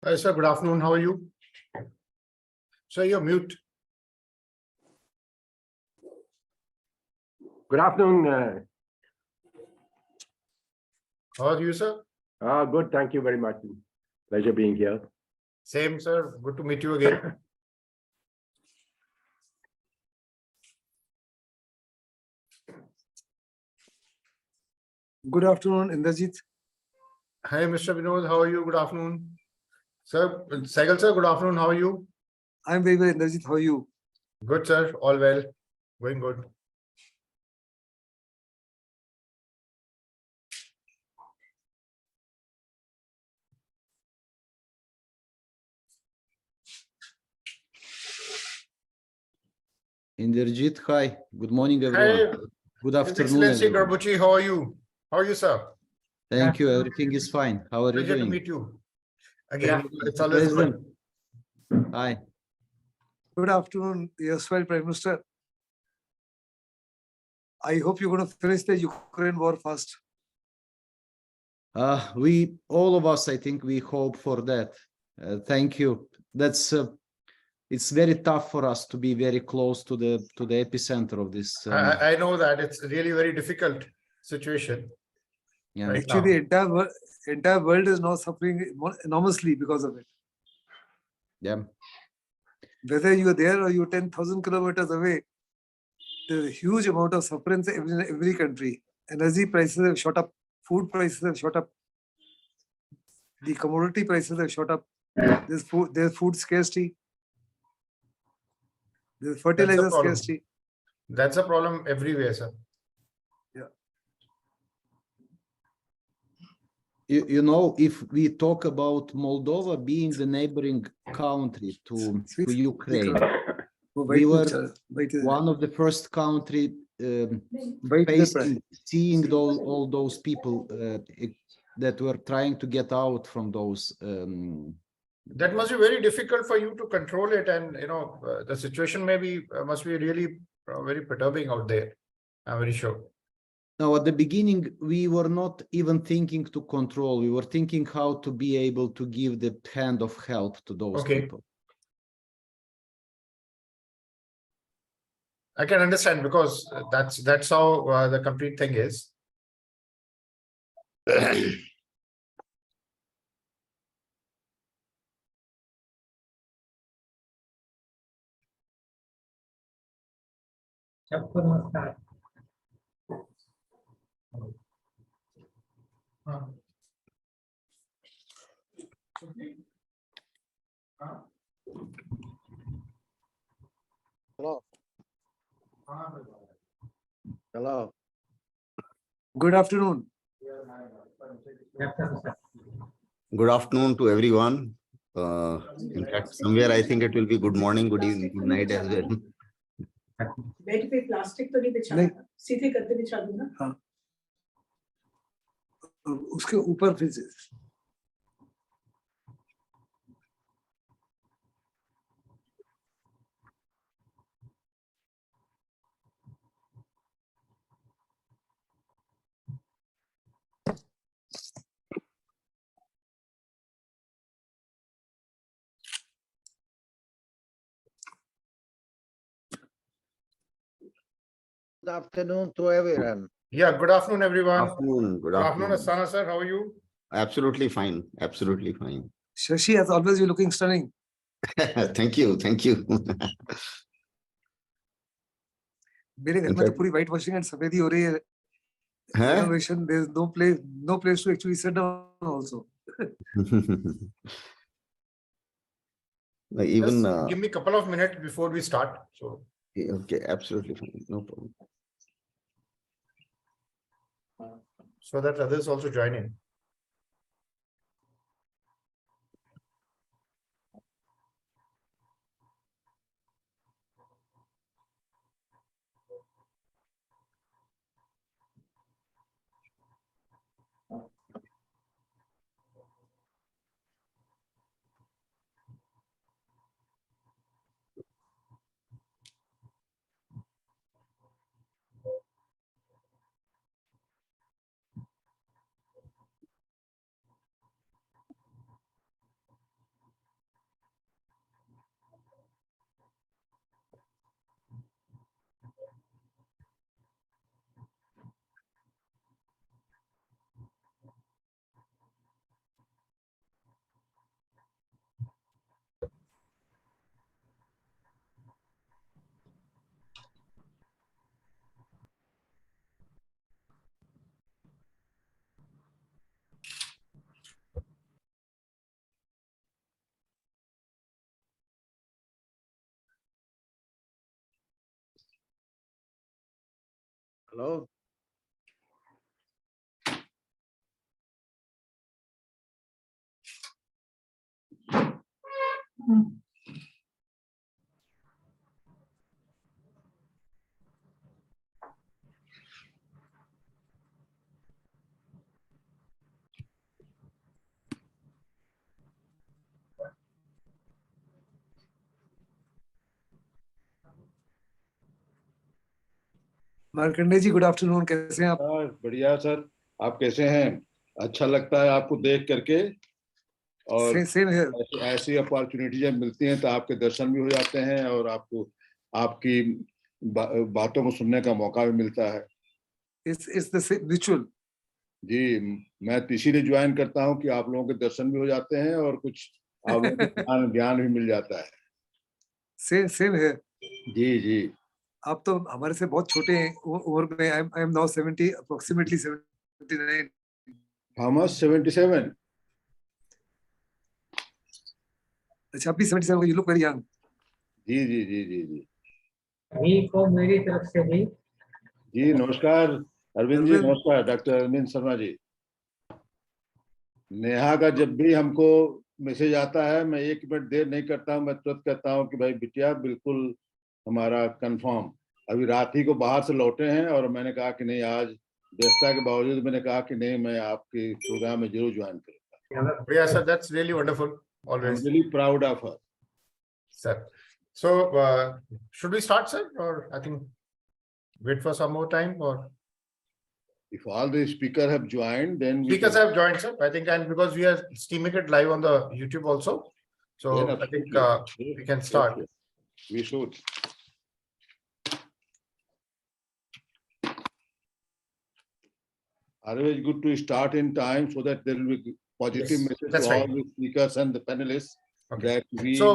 Sir, good afternoon. How are you? Sir, you're mute. Good afternoon. How are you, sir? Good. Thank you very much. Pleasure being here. Same, sir. Good to meet you again. Good afternoon, Indrajit. Hi, Mr. Vinod. How are you? Good afternoon. Sir, Saigal, sir, good afternoon. How are you? I'm very well, Indrajit. How are you? Good, sir. All well. Going good. Inderjit, hi. Good morning, everyone. Hi, Good His afternoon, Excellency everyone. Garbuchi. How are you? How are you, sir? Thank you. Everything is fine. How are you Pleasure to doing? meet you. Again, it's Mr. always President. good. Hi. Good afternoon, erstwhile Prime Minister. I hope you're going to finish the Ukraine war fast. All of us, I think we hope for that. Thank you. It's very tough for us to be very close to the epicenter of this. I know that it's really very difficult situation. Yeah. Right Actually, now. the entire world is now suffering enormously because of it. Yeah. Whether you're there or you're 10,000 kilometers away, there's a huge amount of suffering in every country. Energy prices have shot up, food prices have shot up, the commodity prices have shot up. There's food scarcity, there's fertilizer problem. scarcity. That's a problem everywhere, sir. You know, if we talk about Moldova being the neighboring country to Ukraine, we were one of the first country seeing all those people that were trying to get out from those. That must be very difficult for you to control it, and the situation must be really very perturbing out there. I'm very sure. Now, at the beginning, we were not even thinking to control. We were thinking how to be able to give the hand of help to those people. I can understand, because that's how the complete thing is. Hello. Hello. Good afternoon. Good afternoon to everyone. In fact, somewhere I think it will be good morning, good evening, good night as well. Bed पे plastic तो नहीं बिछाना था, सीधे गद्दे बिछा दूं ना। हाँ, उसके ऊपर फिर Good afternoon to everyone. Yeah, good afternoon, everyone. Good afternoon. Asana sir. How are you? Absolutely fine. Absolutely fine. Shashi, as always, you're looking stunning. Thank you. Thank you. मेरे घर में तो पूरी white washing and सफेदी हो रही है. Renovation. There's no place to actually sit down also. Even give me a couple of minutes before we start. So okay, absolutely fine. No problem. So that others also join in. Hello? Markande ji, good afternoon, कैसे हैं आप? बढ़िया sir, आप कैसे हैं? अच्छा लगता है आपको देख करके, और सेम है। ऐसी अपॉर्चुनिटी जब मिलती हैं तो आपके दर्शन भी हो जाते हैं और आपको आपकी बातों को सुनने का मौका भी मिलता है। It's the ritual. जी, मैं तो इसीलिए ज्वाइन करता हूं कि आप लोगों के दर्शन भी हो जाते हैं और कुछ आप लोगों को ज्ञान भी मिल जाता है। सेम है। जी जी। आप तो हमारे से बहुत छोटे हैं उम्र में। I am now 70, approximately 79। Thomas 77। अच्छा, आप भी 77 यू लुक वेरी यंग। जी जी जी जी जी भी को मेरी तरफ से भी जी। नमस्कार अरविंद जी, नमस्कार डॉक्टर अरविंद शर्मा जी। नेहा का जब भी हमको मैसेज आता है, मैं 1 मिनट देर नहीं करता हूँ, मैं तुरंत कहता हूँ कि भाई बिटिया बिल्कुल हमारा कंफर्म। अभी रात ही को बाहर से लौटे हैं और मैंने कहा कि नहीं, आज व्यस्तता के बावजूद मैंने कहा कि नहीं, मैं आपके प्रोग्राम में जरूर ज्वाइन करूंगा। Yeah, sir, that's really wonderful. Always. I'm really proud of her. Sir. So, should we start, sir, or I think wait for some more time, or If all the speakers have joined, then we speakers can, have joined, sir. I think, and because we are streaming it live on the YouTube also, so then I think absolutely. we can start. Okay. We should. Otherwise, good to start in time so that there will be positive Yes, message that's to all right. the speakers and the panelists. Okay. That we, So,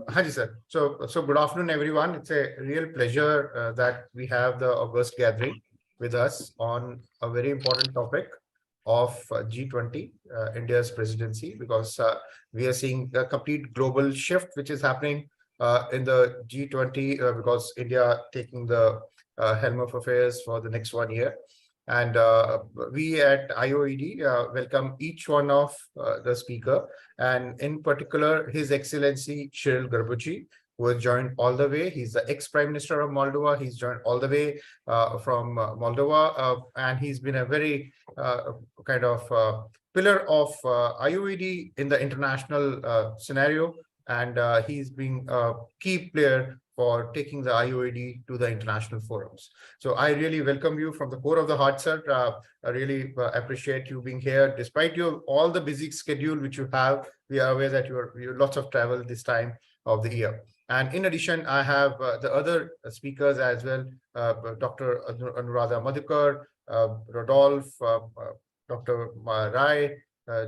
Haji sir. So good afternoon, everyone. It's a real pleasure that we have the August gathering with us on a very important topic of G20, India's presidency, because we are seeing a complete global shift which is happening in the G20 because India taking the helm of affairs for the next 1 year. And we at IOED welcome each one of the speaker, and in particular, His Excellency Cyril Garbuchi, who has joined all the way. He's the ex-Prime Minister of Moldova. He's joined all the way from Moldova, and he's been a very kind of pillar of IOED in the international scenario, and he's been a key player for taking the IOED to the international forums. So I really welcome you from the core of the heart, sir. I really appreciate you being here, despite your all the busy schedule which you have. We are aware that you're lots of travel this time of the year. And in addition, I have the other speakers as well, Dr. Anuradha Madhukar, Rodolphe, Dr. Rai,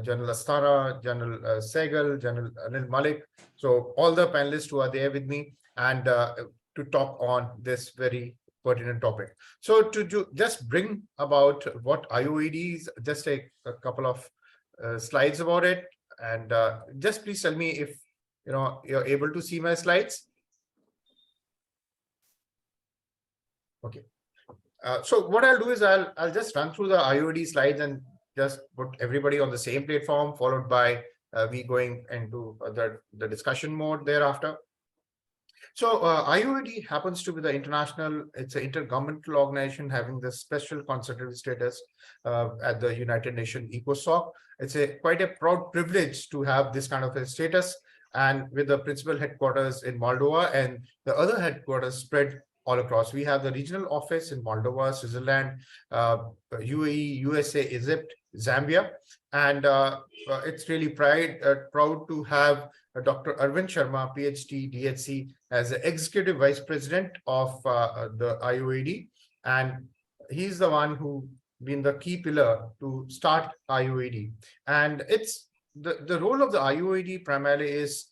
General Astana, General Sehgal, General Anil Malik. So all the panelists who are there with me, and to talk on this very pertinent topic. So to just bring about what IOED is, just a couple of slides about it, and just please tell me if you're able to see my slides. Okay. So what I'll do is I'll just run through the IOED slides and just put everybody on the same platform, followed by we going into the discussion mode thereafter. So IOED happens to be the international, it's an intergovernmental organization having the special consultative status at the United Nations ECOSOC. It's quite a proud privilege to have this kind of a status, and with the principal headquarters in Moldova and the other headquarters spread all across. We have the regional office in Moldova, Switzerland, UAE, USA, Egypt, Zambia, and it's really proud to have Dr. Arvind Sharma, PhD, DHC, as the Executive Vice President of the IOED. And he's the one who been the key pillar to start IOED. And it's the role of the IOED primarily is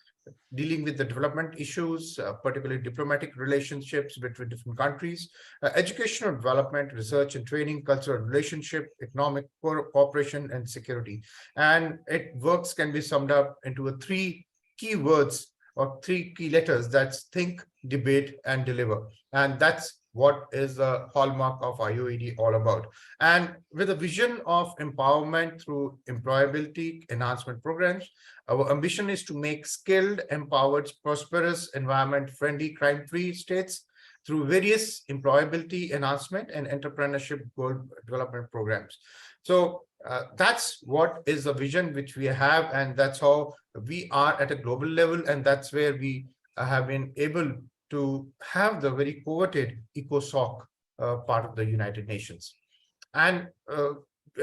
dealing with the development issues, particularly diplomatic relationships between different countries, educational development, research and training, cultural relationship, economic cooperation, and security. And it works can be summed up into three key words or three key letters: that's think, debate, and deliver. And that's what is the hallmark of IOED all about. And with a vision of empowerment through employability enhancement programs, our ambition is to make skilled, empowered, prosperous, environment-friendly, crime-free states through various employability enhancement and entrepreneurship goal development programs. So that's what is the vision which we have, and that's how we are at a global level, and that's where we have been able to have the very coveted ECOSOC part of the United Nations. And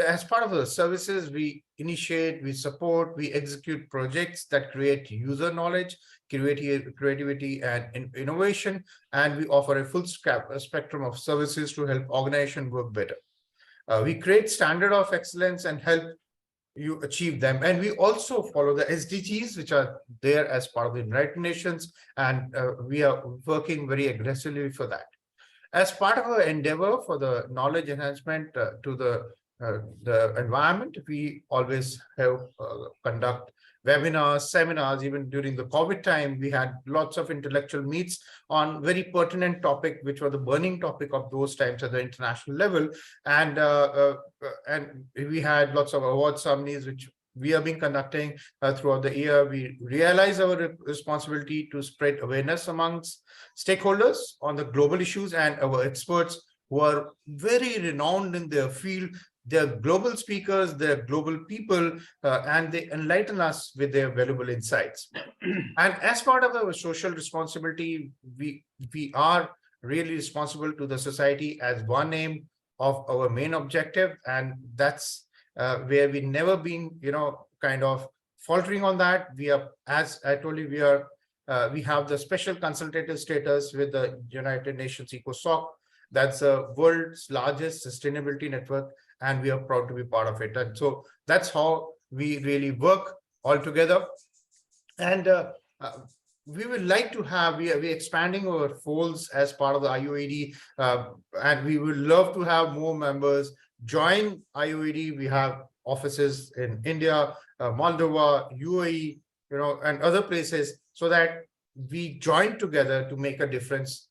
as part of the services, we initiate, we support, we execute projects that create user knowledge, creativity, and innovation, and we offer a full spectrum of services to help organizations work better. We create standard of excellence and help you achieve them. And we also follow the SDGs, which are there as part of the United Nations, and we are working very aggressively for that. As part of our endeavor for the knowledge enhancement to the environment, we always have conduct webinars, seminars. Even during the COVID time, we had lots of intellectual meets on very pertinent topic, which were the burning topic of those times at the international level. And we had lots of award ceremonies, which we have been conducting throughout the year. We realize our responsibility to spread awareness amongst stakeholders on the global issues, and our experts who are very renowned in their field. They're global speakers, they're global people, and they enlighten us with their valuable insights. And as part of our social responsibility, we are really responsible to the society as one aim of our main objective, and that's where we never been, kind of faltering on that. We are, as I told you, we have the special consultative status with the United Nations ECOSOC. That's the world's largest sustainability network, and we are proud to be part of it. And so that's how we really work all together. And we would like to have, we're expanding our folds as part of the IOED, and we would love to have more members join IOED. We have offices in India, Moldova, UAE, and other places, so that we join together to make a difference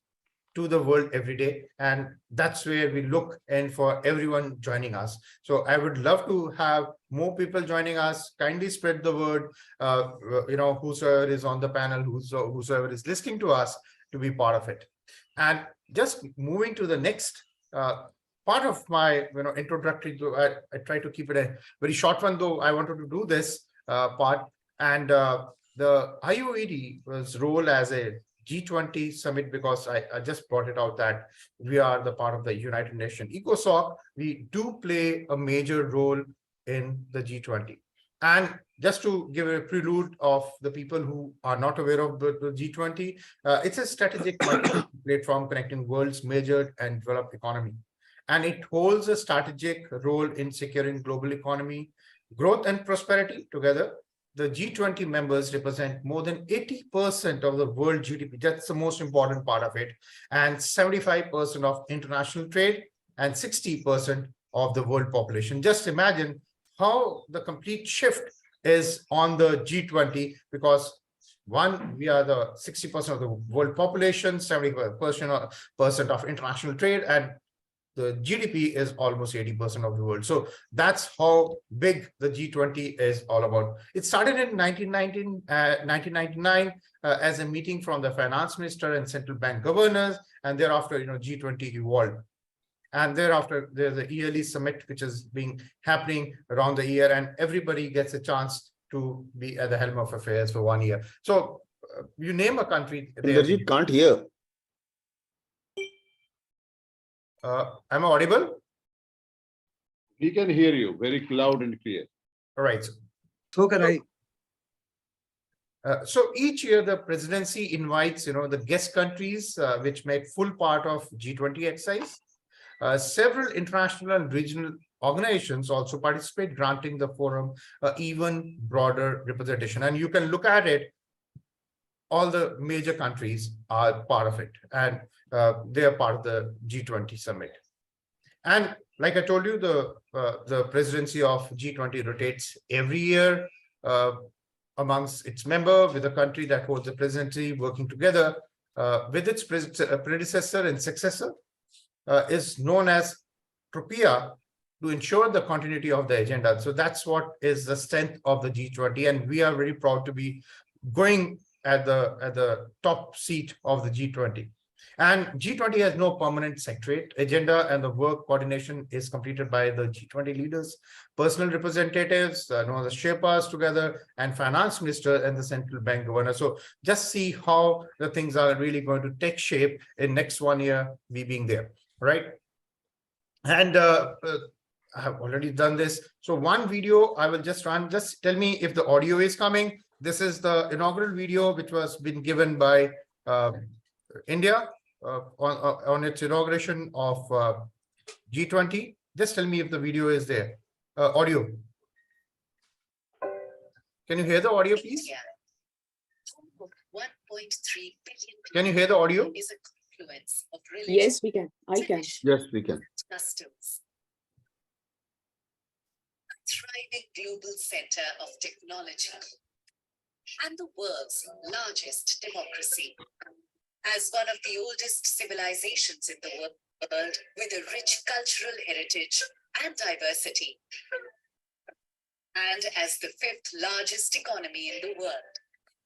to the world every day. And that's where we look in for everyone joining us. So I would love to have more people joining us. Kindly spread the word, whosoever is on the panel, whosoever is listening to us, to be part of it. And just moving to the next part of my introductory, I try to keep it a very short one, though I wanted to do this part. And the IOED's role as a G20 summit, because I just brought it out that we are the part of the United Nations ECOSOC. We do play a major role in the G20. And just to give a prelude of the people who are not aware of the G20, it's a strategic platform connecting world's major and developed economy. And it holds a strategic role in securing global economy, growth and prosperity together. The G20 members represent more than 80% of the world GDP. That's the most important part of it. And 75% of international trade and 60% of the world population. Just imagine how the complete shift is on the G20, because one, we are the 60% of the world population, 75% of international trade, and the GDP is almost 80% of the world. So that's how big the G20 is all about. It started in 1999 as a meeting from the finance minister and central bank governors, and thereafter, G20 evolved. And thereafter, there's a yearly summit which is happening around the year, and everybody gets a chance to be at the helm of affairs for 1 year. So you name a country. Inderjeet can't hear. Am I audible? We can hear you very loud and clear. All right. So can I. So each year the presidency invites, the guest countries which make full part of G20 exercise. Several international and regional organizations also participate, granting the forum even broader representation. And you can look at it, all the major countries are part of it, and they are part of the G20 summit. And like I told you, the presidency of G20 rotates every year amongst its member, with a country that holds the presidency working together with its predecessor and successor is known as Tropia to ensure the continuity of the agenda. So that's what is the strength of the G20, and we are very proud to be going at the top seat of the G20. And G20 has no permanent secretariat. Agenda and the work coordination is completed by the G20 leaders, personal representatives, known as Sherpas together, and finance minister and the central bank governor. So just see how the things are really going to take shape in next 1 year, we being there, right? And I have already done this. So one video I will just run. Just tell me if the audio is coming. This is the inaugural video which was been given by India on its inauguration of G20. Just tell me if the video is there. Audio. Can you hear the audio, please? 1.3 billion. Can you hear the audio? Is a confluence of Yes, we can. I can. Yes, we can. customs. A thriving global center of technology and the world's largest democracy. As one of the oldest civilizations in the world with a rich cultural heritage and diversity, and as the 5th largest economy in the world,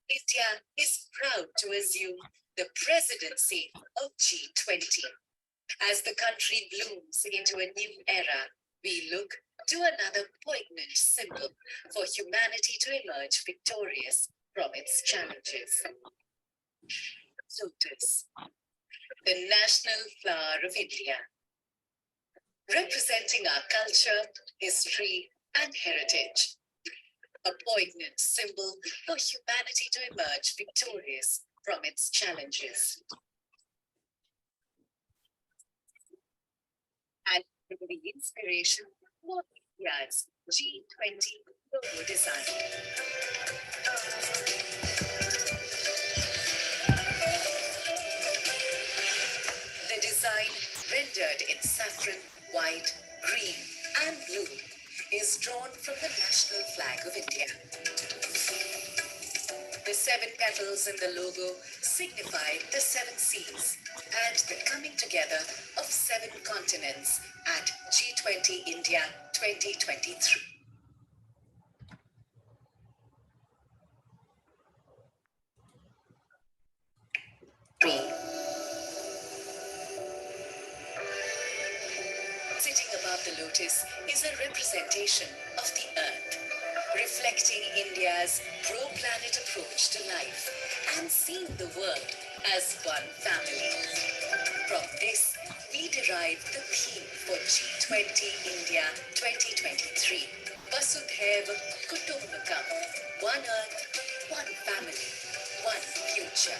India is proud to assume the presidency of G20. As the country blooms into a new era, we look to another poignant symbol for humanity to emerge victorious from its challenges. Lotus, the national flower of India, representing our culture, history, and heritage. A poignant symbol for humanity to emerge victorious from its challenges. And the inspiration for India's G20 logo design. The design, rendered in saffron, white, green, and blue, is drawn from the national flag of India. The 7 petals in the logo signify the 7 seas and the coming together of 7 continents at G20 India 2023. Sitting above the lotus is a representation of the earth, reflecting India's pro-planet approach to life and seeing the world as one family. From this, we derive the theme for G20 India 2023, Vasudhaiva Kutumbakam, one earth, one family, one future.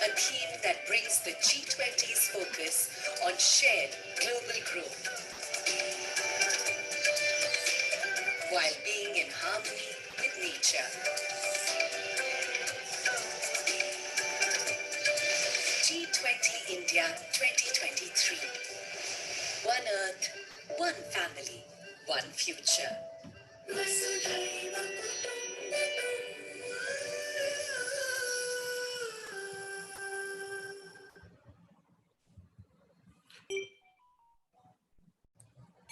A theme that brings the G20's focus on shared global growth, while being in harmony with nature. G20 India 2023. One earth, one family, one future.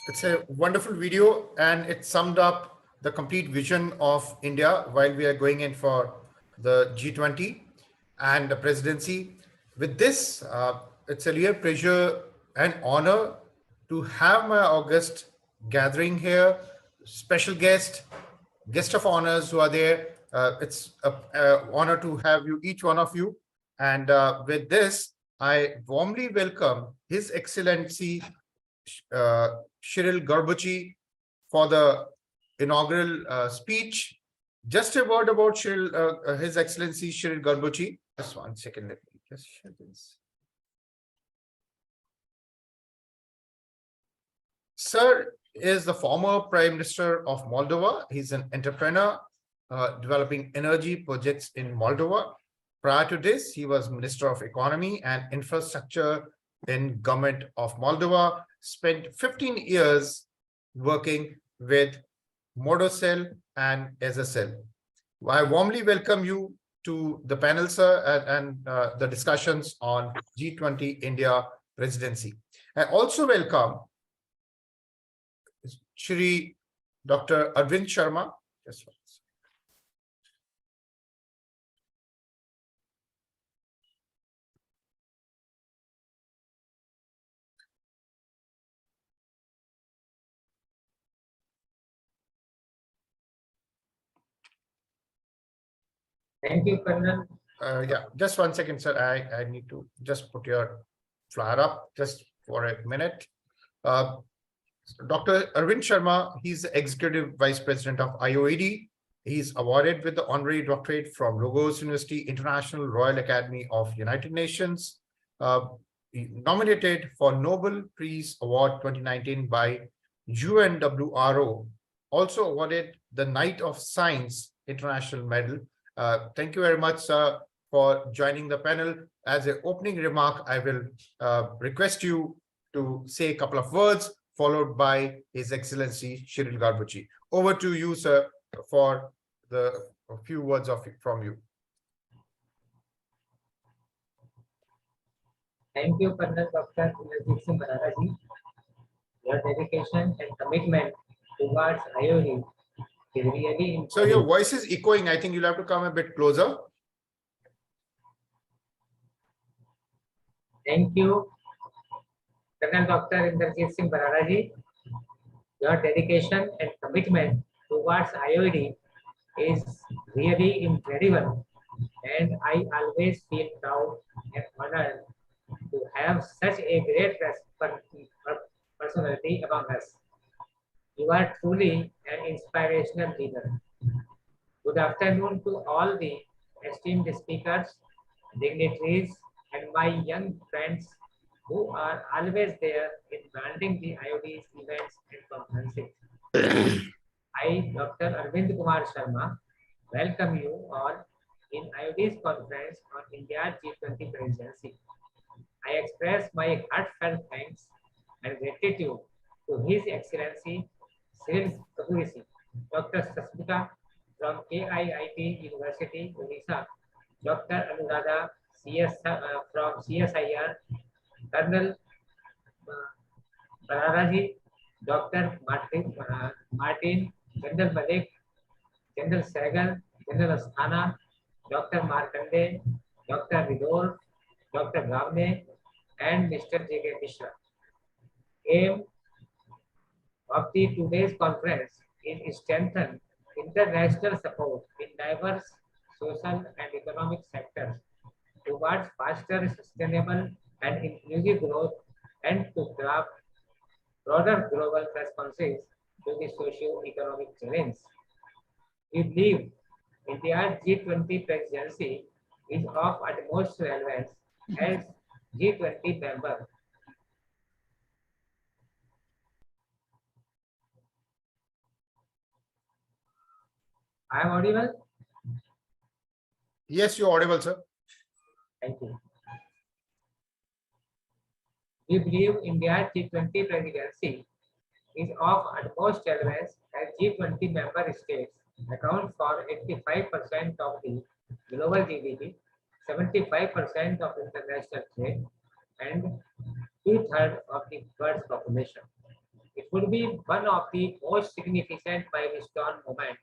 It's a wonderful video, and it summed up the complete vision of India while we are going in for the G20 and the presidency. With this, it's a real pleasure and honor to have my August gathering here. Special guest of honors who are there. It's an honor to have you, each one of you. And with this, I warmly welcome His Excellency Shiril Garbuchi for the inaugural speech. Just a word about Shiril, His Excellency Shiril Garbuchi. Just 1 second, let me just share this. Sir is the former Prime Minister of Moldova. He's an entrepreneur developing energy projects in Moldova. Prior to this, he was Minister of Economy and Infrastructure in Government of Moldova. Spent 15 years working with Modocell and SSL. I warmly welcome you to the panel, sir, and the discussions on G20 India presidency. I also welcome Shri Dr. Arvind Sharma. Yes, sir. Thank you, Colonel. Yeah, just 1 second, sir. I need to just put your flyer up just for a minute. Dr. Arvind Sharma, he's the Executive Vice President of IOED. He's awarded with the honorary doctorate from Logos University International Royal Academy of United Nations. Nominated for Nobel Peace Award 2019 by UNWRO. Also awarded the Knight of Science International Medal. Thank you very much, sir, for joining the panel. As an opening remark, I will request you to say a couple of words, followed by His Excellency Shiril Garbuchi. Over to you, sir, for a few words from you. Thank you, Colonel Dr. Inderjeet Singh Bharara ji. Your dedication and commitment towards IOD is really So your voice is echoing. I think you'll have to come a bit closer. Thank you, Colonel Dr. Inderjeet Singh Bharara ji. Your dedication and commitment towards IOD is really incredible, and I always feel proud and honored to have such a great personality among us. You are truly an inspirational leader. Good afternoon to all the esteemed speakers, dignitaries, and my young friends who are always there in branding the IOD's events and conferences. I, Dr. Arvind Kumar Sharma, welcome you all in IOD's conference on India's G20 presidency. I express my heartfelt thanks and gratitude to His Excellency Cyril Garbuchi, Dr. Sasmita from KIIT University, Odisha, Dr. Anuradha from CSIR, Colonel Bharara, Dr. Martin, General Malik, General Sagan, General Asthana, Dr. Markande, Dr. Ridor, Dr. Gavne, and Mr. J.K. Mishra. Aim of the today's conference is strengthen international support in diverse social and economic sectors towards faster, sustainable, and inclusive growth, and to craft broader global responses to the socio-economic challenge. We believe India's G20 presidency is of utmost relevance as G20 member. I am audible? Yes, you're audible, sir. Thank you. We believe India's G20 presidency is of utmost relevance as G20 member states account for 85% of the global GDP, 75% of international trade, and 2/3 of the world's population. It would be one of the most significant milestone moments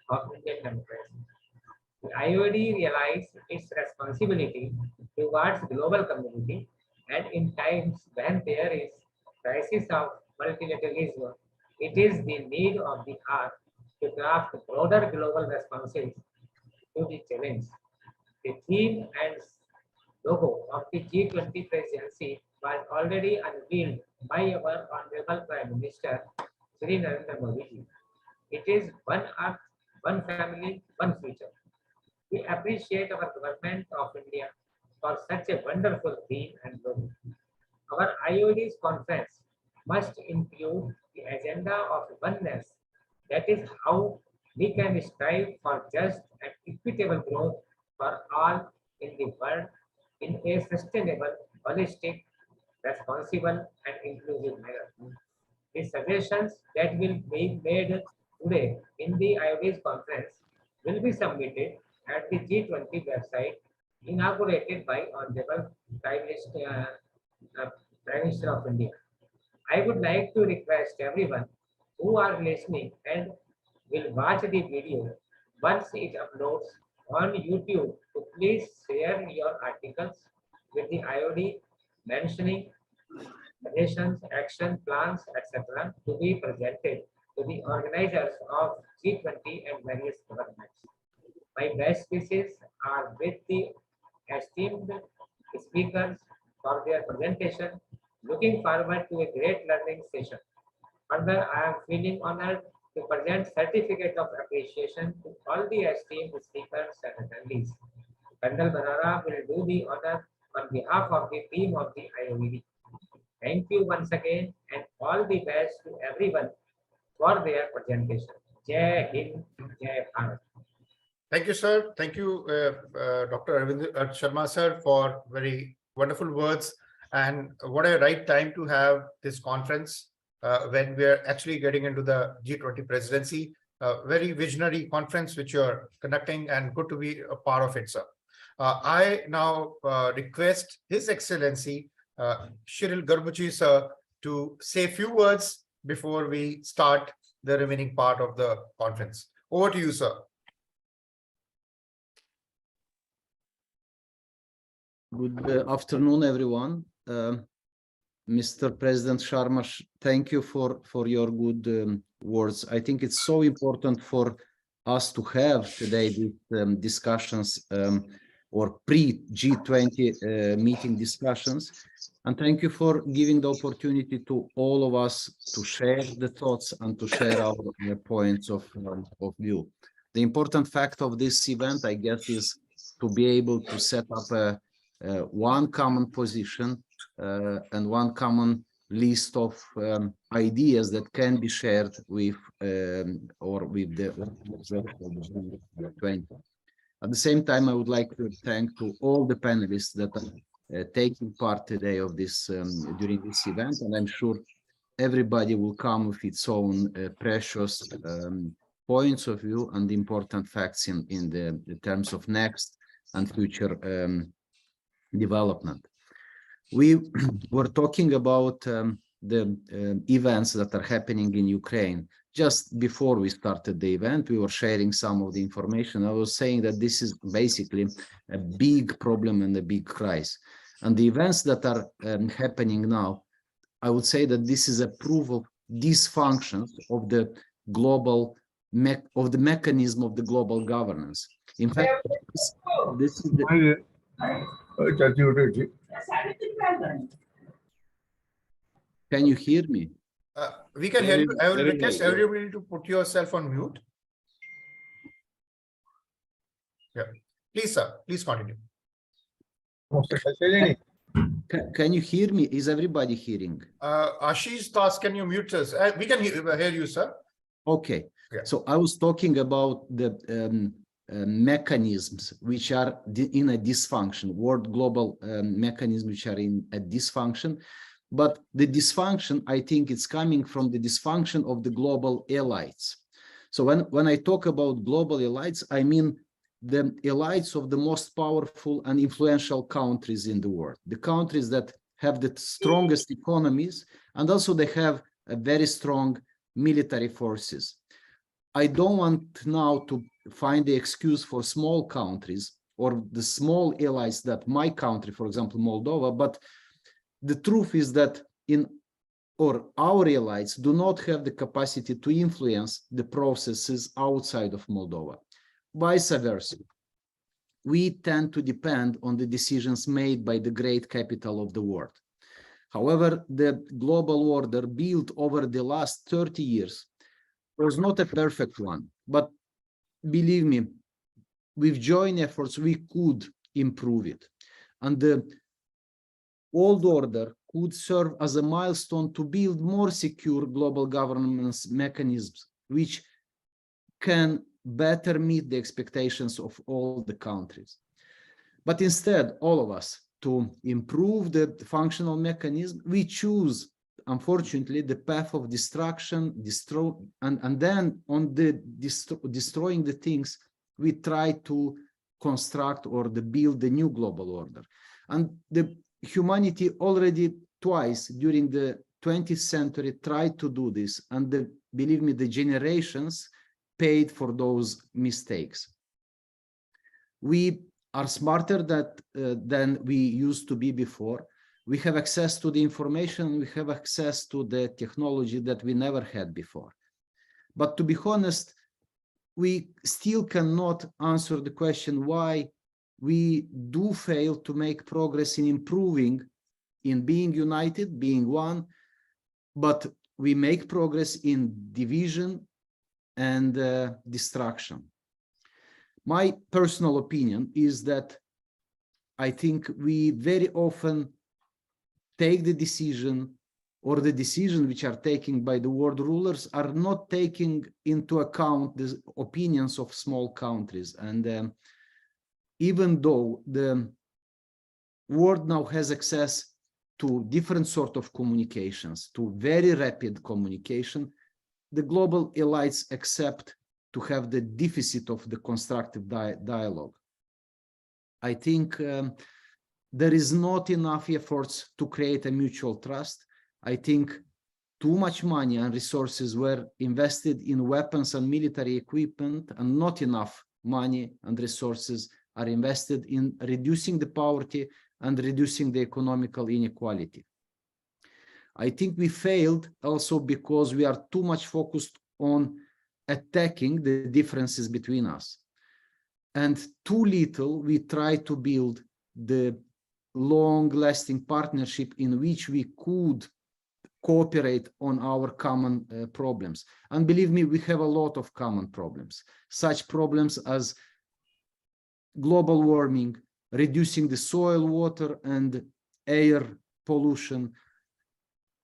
of Indian democracy. The IOD realized its responsibility towards global community, and in times when there is crisis of multilateralism, it is the need of the hour to craft broader global responses to the challenge. The theme and logo of the G20 presidency was already unveiled by our Honorable Prime Minister, Shri Narendra Modi. It is one earth, one family, one future. We appreciate our government of India for such a wonderful theme and logo. Our IOD's conference must include the agenda of oneness. That is how we can strive for just and equitable growth for all in the world in a sustainable, holistic, responsible, and inclusive manner. The suggestions that will be made today in the IOD's conference will be submitted at the G20 website inaugurated by Honorable Prime Minister of India. I would like to request everyone who are listening and will watch the video once it uploads on YouTube to please share your articles with the IOD mentioning suggestions, action plans, etc. to be presented to the organizers of G20 and various governments. My best wishes are with the esteemed speakers for their presentation. Looking forward to a great learning session. Further, I am feeling honored to present certificate of appreciation to all the esteemed speakers and attendees. Colonel Barara will do the honor on behalf of the team of the IOED. Thank you once again and all the best to everyone for their presentation. Jai Hind, Jai Bharat. Thank you, sir. Thank you, Dr. Arvind Sharma, sir, for very wonderful words. And what a right time to have this conference when we are actually getting into the G20 presidency. Very visionary conference which you're conducting, and good to be a part of it, sir. I now request His Excellency Shiril Garbuchi, sir, to say a few words before we start the remaining part of the conference. Over to you, sir. Good afternoon, everyone. Mr. President Sharma, thank you for your good words. I think it's so important for us to have today these discussions or pre-G20 meeting discussions. And thank you for giving the opportunity to all of us to share the thoughts and to share our points of view. The important fact of this event, I guess, is to be able to set up one common position and one common list of ideas that can be shared with or with the G20. At the same time, I would like to thank to all the panelists that are taking part today of this during this event, and I'm sure everybody will come with its own precious points of view and important facts in the terms of next and future development. We were talking about the events that are happening in Ukraine. Just before we started the event, we were sharing some of the information. I was saying that this is basically a big problem and a big crisis. And the events that are happening now, I would say that this is a proof of dysfunctions of the global mechanism of the global governance. In fact, this is the Can you hear me? We can hear you. I will request everybody to put yourself on mute. Yeah. Please, sir. Please continue. Can you hear me? Is everybody hearing? Ashish Tas, can you mute us? We can hear you, sir. Okay. Yeah. So I was talking about the mechanisms which are in a dysfunction, world global mechanisms which are in a dysfunction. But the dysfunction, I think it's coming from the dysfunction of the global elites. So when I talk about global elites, I mean the elites of the most powerful and influential countries in the world, the countries that have the strongest economies, and also they have a very strong military forces. I don't want now to find the excuse for small countries or the small elites that my country, for example, Moldova, but the truth is that our elites do not have the capacity to influence the processes outside of Moldova. Vice versa. We tend to depend on the decisions made by the great capital of the world. However, the global order built over the last 30 years was not a perfect one, but believe me, with joint efforts, we could improve it. And the old order could serve as a milestone to build more secure global governance mechanisms, which can better meet the expectations of all the countries. But instead, all of us, to improve the functional mechanism, we choose, unfortunately, the path of destruction, and then on the destroying the things, we try to construct or build the new global order. And the humanity already twice during the 20th century tried to do this, and believe me, the generations paid for those mistakes. We are smarter than we used to be before. We have access to the information, we have access to the technology that we never had before. But to be honest, we still cannot answer the question why we do fail to make progress in improving, in being united, being one, but we make progress in division and destruction. My personal opinion is that I think we very often take the decision, or the decisions which are taken by the world rulers are not taking into account the opinions of small countries. And even though the world now has access to different sort of communications, to very rapid communication, the global elites accept to have the deficit of the constructive dialogue. I think there is not enough efforts to create a mutual trust. I think too much money and resources were invested in weapons and military equipment, and not enough money and resources are invested in reducing the poverty and reducing the economical inequality. I think we failed also because we are too much focused on attacking the differences between us, and too little we try to build the long-lasting partnership in which we could cooperate on our common problems. And believe me, we have a lot of common problems, such problems as global warming, reducing the soil, water, and air pollution,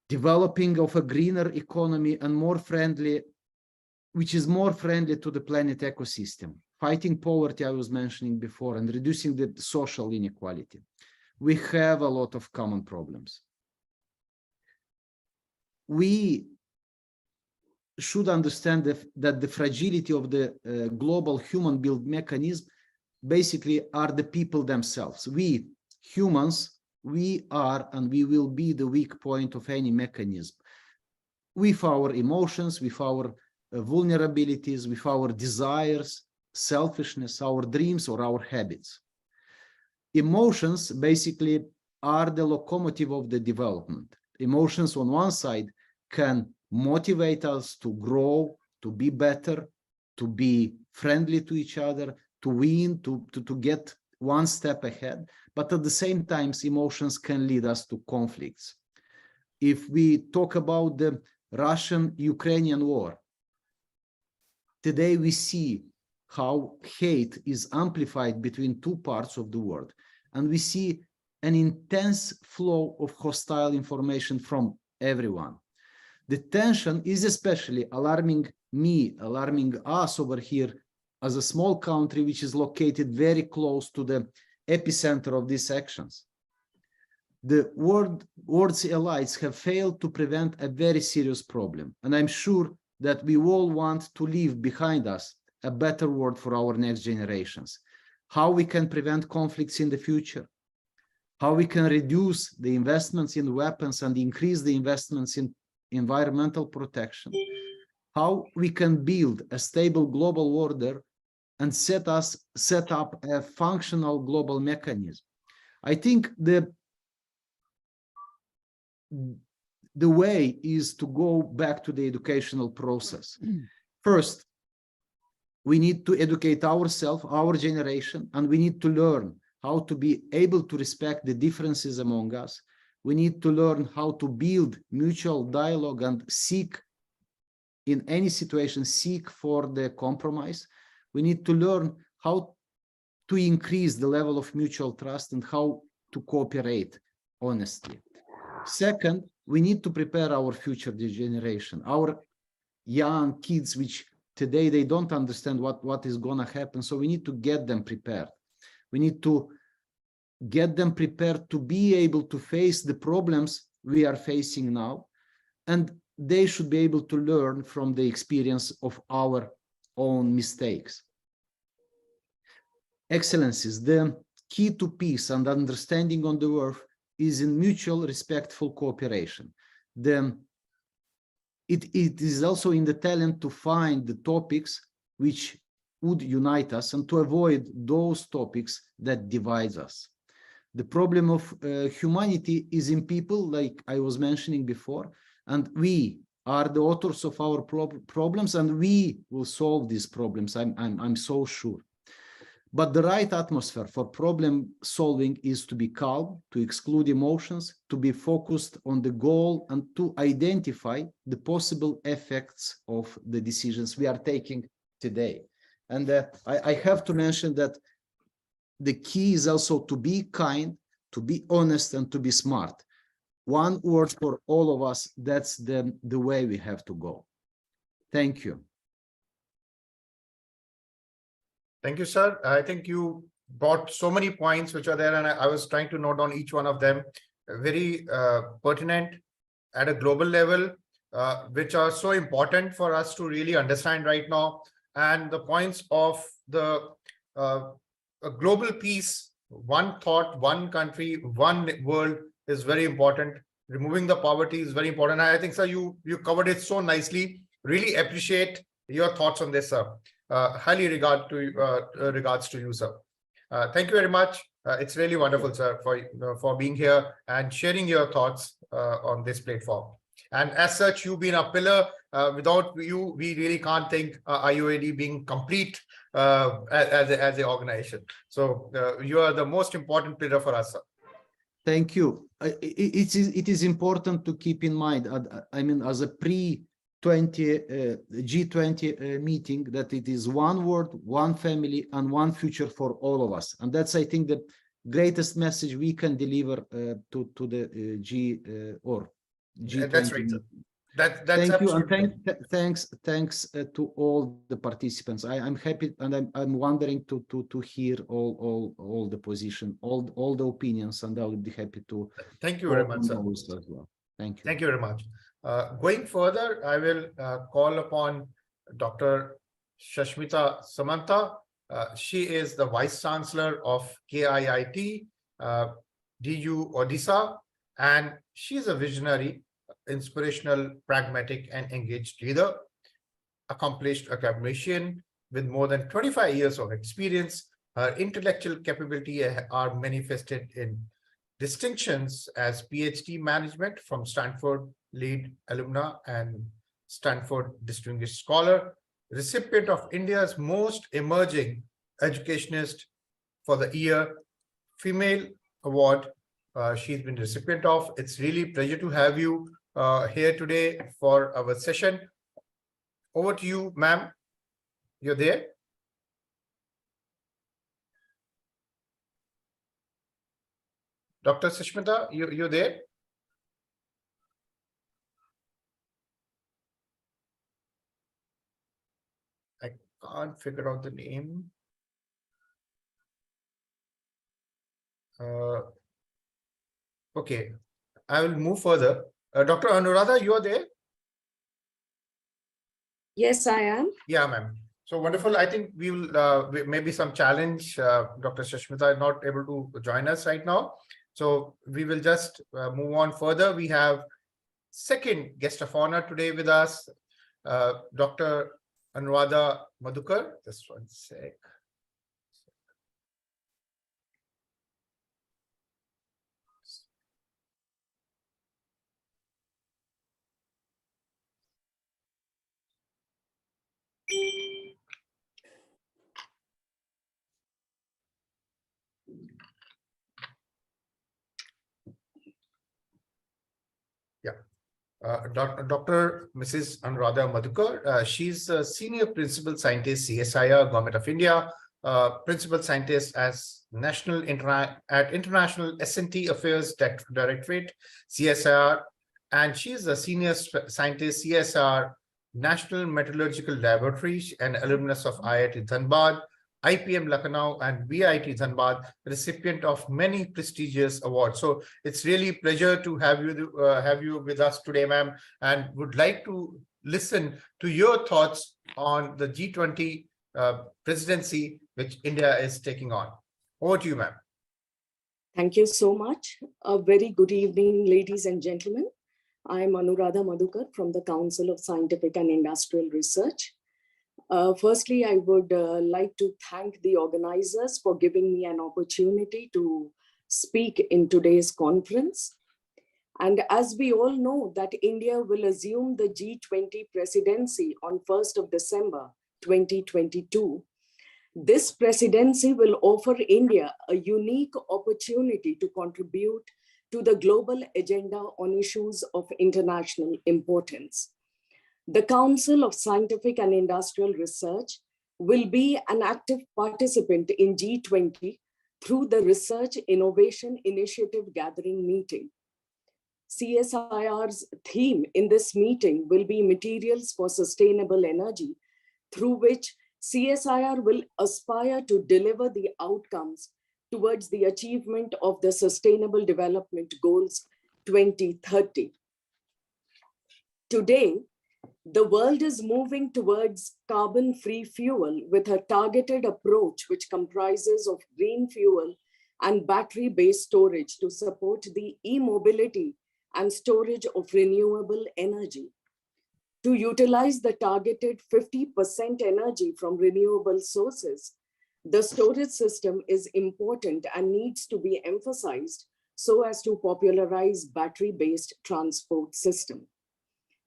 developing of a greener economy and more friendly, which is more friendly to the planet ecosystem, fighting poverty I was mentioning before, and reducing the social inequality. We have a lot of common problems. We should understand that the fragility of the global human-built mechanism basically are the people themselves. We humans, we are and we will be the weak point of any mechanism, with our emotions, with our vulnerabilities, with our desires, selfishness, our dreams, or our habits. Emotions basically are the locomotive of the development. Emotions on one side can motivate us to grow, to be better, to be friendly to each other, to win, to get one step ahead. But at the same time, emotions can lead us to conflicts. If we talk about the Russian-Ukrainian war, today we see how hate is amplified between two parts of the world. And we see an intense flow of hostile information from everyone. The tension is especially alarming me, alarming us over here as a small country which is located very close to the epicenter of these actions. The world's elites have failed to prevent a very serious problem. And I'm sure that we all want to leave behind us a better world for our next generations. How we can prevent conflicts in the future, how we can reduce the investments in weapons and increase the investments in environmental protection, how we can build a stable global order and set up a functional global mechanism. I think the way is to go back to the educational process. First, we need to educate ourselves, our generation, and we need to learn how to be able to respect the differences among us. We need to learn how to build mutual dialogue and seek, in any situation, seek for the compromise. We need to learn how to increase the level of mutual trust and how to cooperate honestly. Second, we need to prepare our future generation, our young kids, which today they don't understand what is going to happen. So we need to get them prepared. We need to get them prepared to be able to face the problems we are facing now. And they should be able to learn from the experience of our own mistakes. Excellencies, the key to peace and understanding on the earth is in mutual respectful cooperation. It is also in the talent to find the topics which would unite us and to avoid those topics that divide us. The problem of humanity is in people, like I was mentioning before, and we are the authors of our problems, and we will solve these problems. I'm so sure. But the right atmosphere for problem solving is to be calm, to exclude emotions, to be focused on the goal, and to identify the possible effects of the decisions we are taking today. And I have to mention that the key is also to be kind, to be honest, and to be smart. One word for all of us, that's the way we have to go. Thank you. Thank you, sir. I think you brought so many points which are there, and I was trying to note down each one of them. Very pertinent at a global level, which are so important for us to really understand right now. And the points of the global peace, one thought, one country, one world is very important. Removing the poverty is very important. I think, sir, you covered it so nicely. Really appreciate your thoughts on this, sir. Highly regards to you, sir. Thank you very much. It's really wonderful, sir, for being here and sharing your thoughts on this platform. And as such, you've been a pillar. Without you, we really can't think IOED being complete as an organization. So you are the most important pillar for us, sir. Thank you. It is important to keep in mind, I mean, as a G20 meeting, that it is one world, one family, and one future for all of us. And that's, I think, the greatest message we can deliver to the G20. That's right, sir. That's thank you, and thanks to all the participants. I'm happy, and I'm wondering to hear all the position, all the opinions, and I will be happy to. Thank you very much, sir. As well. Thank you. Thank you very much. Going further, I will call upon Dr. Shashmita Samanta. She is the Vice Chancellor of KIIT, DU Odisha, and she is a visionary, inspirational, pragmatic, and engaged leader, accomplished academician with more than 25 years of experience. Her intellectual capability are manifested in distinctions as PhD management from Stanford lead alumna and Stanford distinguished scholar, recipient of India's most emerging educationist for the year, female award. She's been recipient of. It's really a pleasure to have you here today for our session. Over to you, ma'am. You're there? Dr. Shashmita, you're there? I can't figure out the name. Okay, I will move further. Dr. Anuradha, you are there? Yes, I am. Yeah, ma'am. So wonderful. I think we will maybe some challenge. Dr. Shashmita is not able to join us right now. So we will just move on further. We have second guest of honor today with us, Dr. Anuradha Madhukar. Just one sec. Dr. Mrs. Anuradha Madhukar, she's a senior principal scientist, CSIR, Government of India, principal scientist as International S&T Affairs Directorate, CSIR, and she's a senior scientist, CSR, National Metallurgical Laboratory, and alumnus of IIT Dhanbad, IPM Lucknow, and VIT Dhanbad, recipient of many prestigious awards. So it's really a pleasure to have you with us today, ma'am, and would like to listen to your thoughts on the G20 presidency which India is taking on. Over to you, ma'am. Thank you so much. A very good evening, ladies and gentlemen. I am Anuradha Madhukar from the Council of Scientific and Industrial Research. Firstly, I would like to thank the organizers for giving me an opportunity to speak in today's conference. And as we all know that India will assume the G20 presidency on 1st of December, 2022, this presidency will offer India a unique opportunity to contribute to the global agenda on issues of international importance. The Council of Scientific and Industrial Research will be an active participant in G20 through the Research Innovation Initiative Gathering Meeting. CSIR's theme in this meeting will be Materials for Sustainable Energy, through which CSIR will aspire to deliver the outcomes towards the achievement of the Sustainable Development Goals 2030. Today, the world is moving towards carbon-free fuel with a targeted approach which comprises of green fuel and battery-based storage to support the e-mobility and storage of renewable energy. To utilize the targeted 50% energy from renewable sources, the storage system is important and needs to be emphasized so as to popularize battery-based transport system.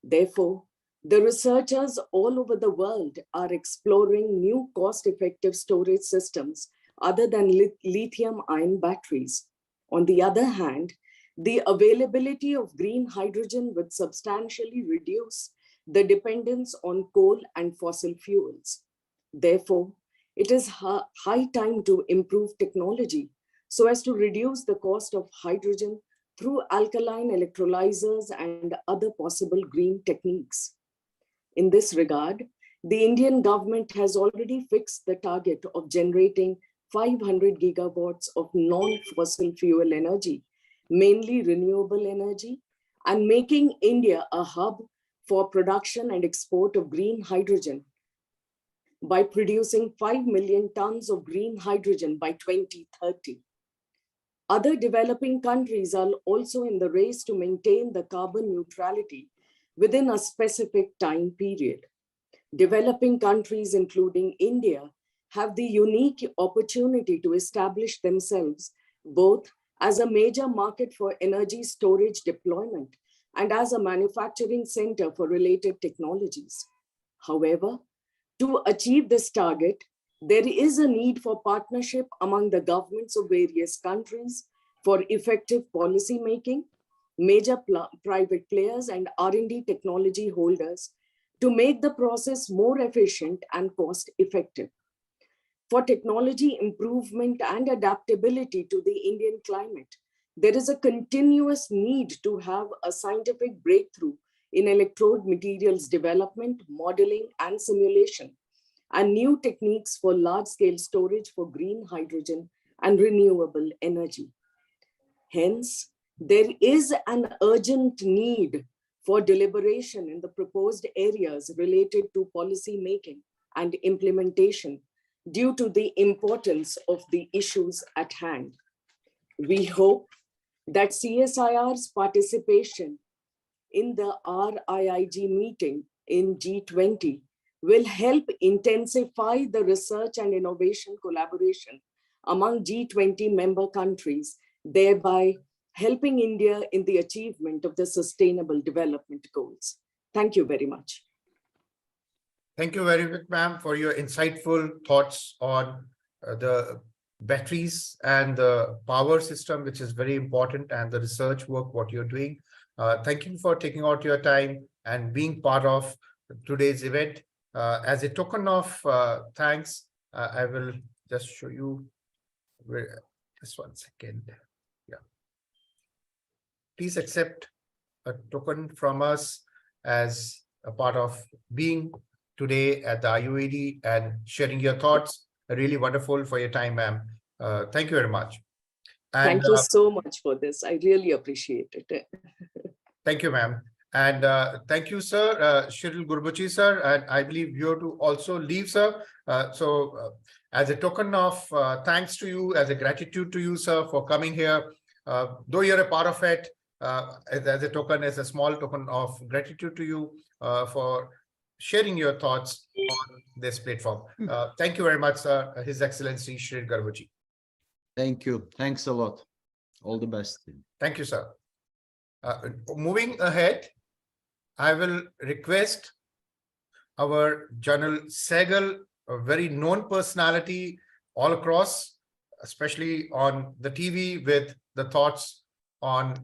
Therefore, the researchers all over the world are exploring new cost-effective storage systems other than lithium-ion batteries. On the other hand, the availability of green hydrogen would substantially reduce the dependence on coal and fossil fuels. Therefore, it is high time to improve technology so as to reduce the cost of hydrogen through alkaline electrolyzers and other possible green techniques. In this regard, the Indian government has already fixed the target of generating 500 gigawatts of non-fossil fuel energy, mainly renewable energy, and making India a hub for production and export of green hydrogen by producing 5 million tons of green hydrogen by 2030. Other developing countries are also in the race to maintain the carbon neutrality within a specific time period. Developing countries, including India, have the unique opportunity to establish themselves both as a major market for energy storage deployment and as a manufacturing center for related technologies. However, to achieve this target, there is a need for partnership among the governments of various countries for effective policy making, major private players and R&D technology holders to make the process more efficient and cost effective. For technology improvement and adaptability to the Indian climate, there is a continuous need to have a scientific breakthrough in electrode materials development, modeling, and simulation, and new techniques for large-scale storage for green hydrogen and renewable energy. Hence, there is an urgent need for deliberation in the proposed areas related to policy making and implementation due to the importance of the issues at hand. We hope that CSIR's participation in the RIIG meeting in G20 will help intensify the research and innovation collaboration among G20 member countries, thereby helping India in the achievement of the Sustainable Development Goals. Thank you very much. Thank you very much, ma'am, for your insightful thoughts on the batteries and the power system, which is very important, and the research work, what you're doing. Thank you for taking out your time and being part of today's event. As a token of thanks, I will just show you where, just 1 second. Yeah. Please accept a token from us as a part of being today at the IOED and sharing your thoughts. Really wonderful for your time, ma'am. Thank you very much. And, thank you so much for this. I really appreciate it. Thank you, ma'am. And thank you, sir, Shiril Gurbuchi, sir. And I believe you have to also leave, sir. as a token of thanks to you, as a gratitude to you, sir, for coming here. Though you're a part of it, as a token, as a small token of gratitude to you for sharing your thoughts on this platform. Thank you very much, sir. His Excellency Shri Garbaji. Thank you. Thanks a lot. All the best. Thank you, sir. Moving ahead, I will request our General Sehgal, a very known personality all across, especially on the TV, with the thoughts on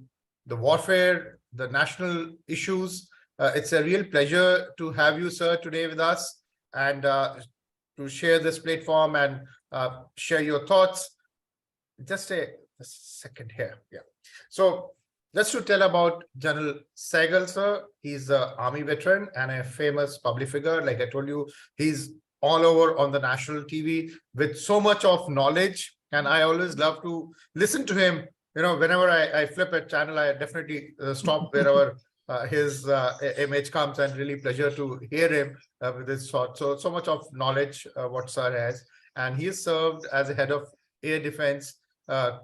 the warfare, the national issues. It's a real pleasure to have you, sir, today with us, and to share this platform and share your thoughts. Just a second here. Yeah. So just to tell about General Sehgal, sir, he's an army veteran and a famous public figure. Like I told you, he's all over on the national TV with so much of knowledge. And I always love to listen to him. You know, whenever I flip a channel, I definitely stop wherever his image comes, and really pleasure to hear him with his thoughts. So much of knowledge what sir has. And he has served as a head of Air Defense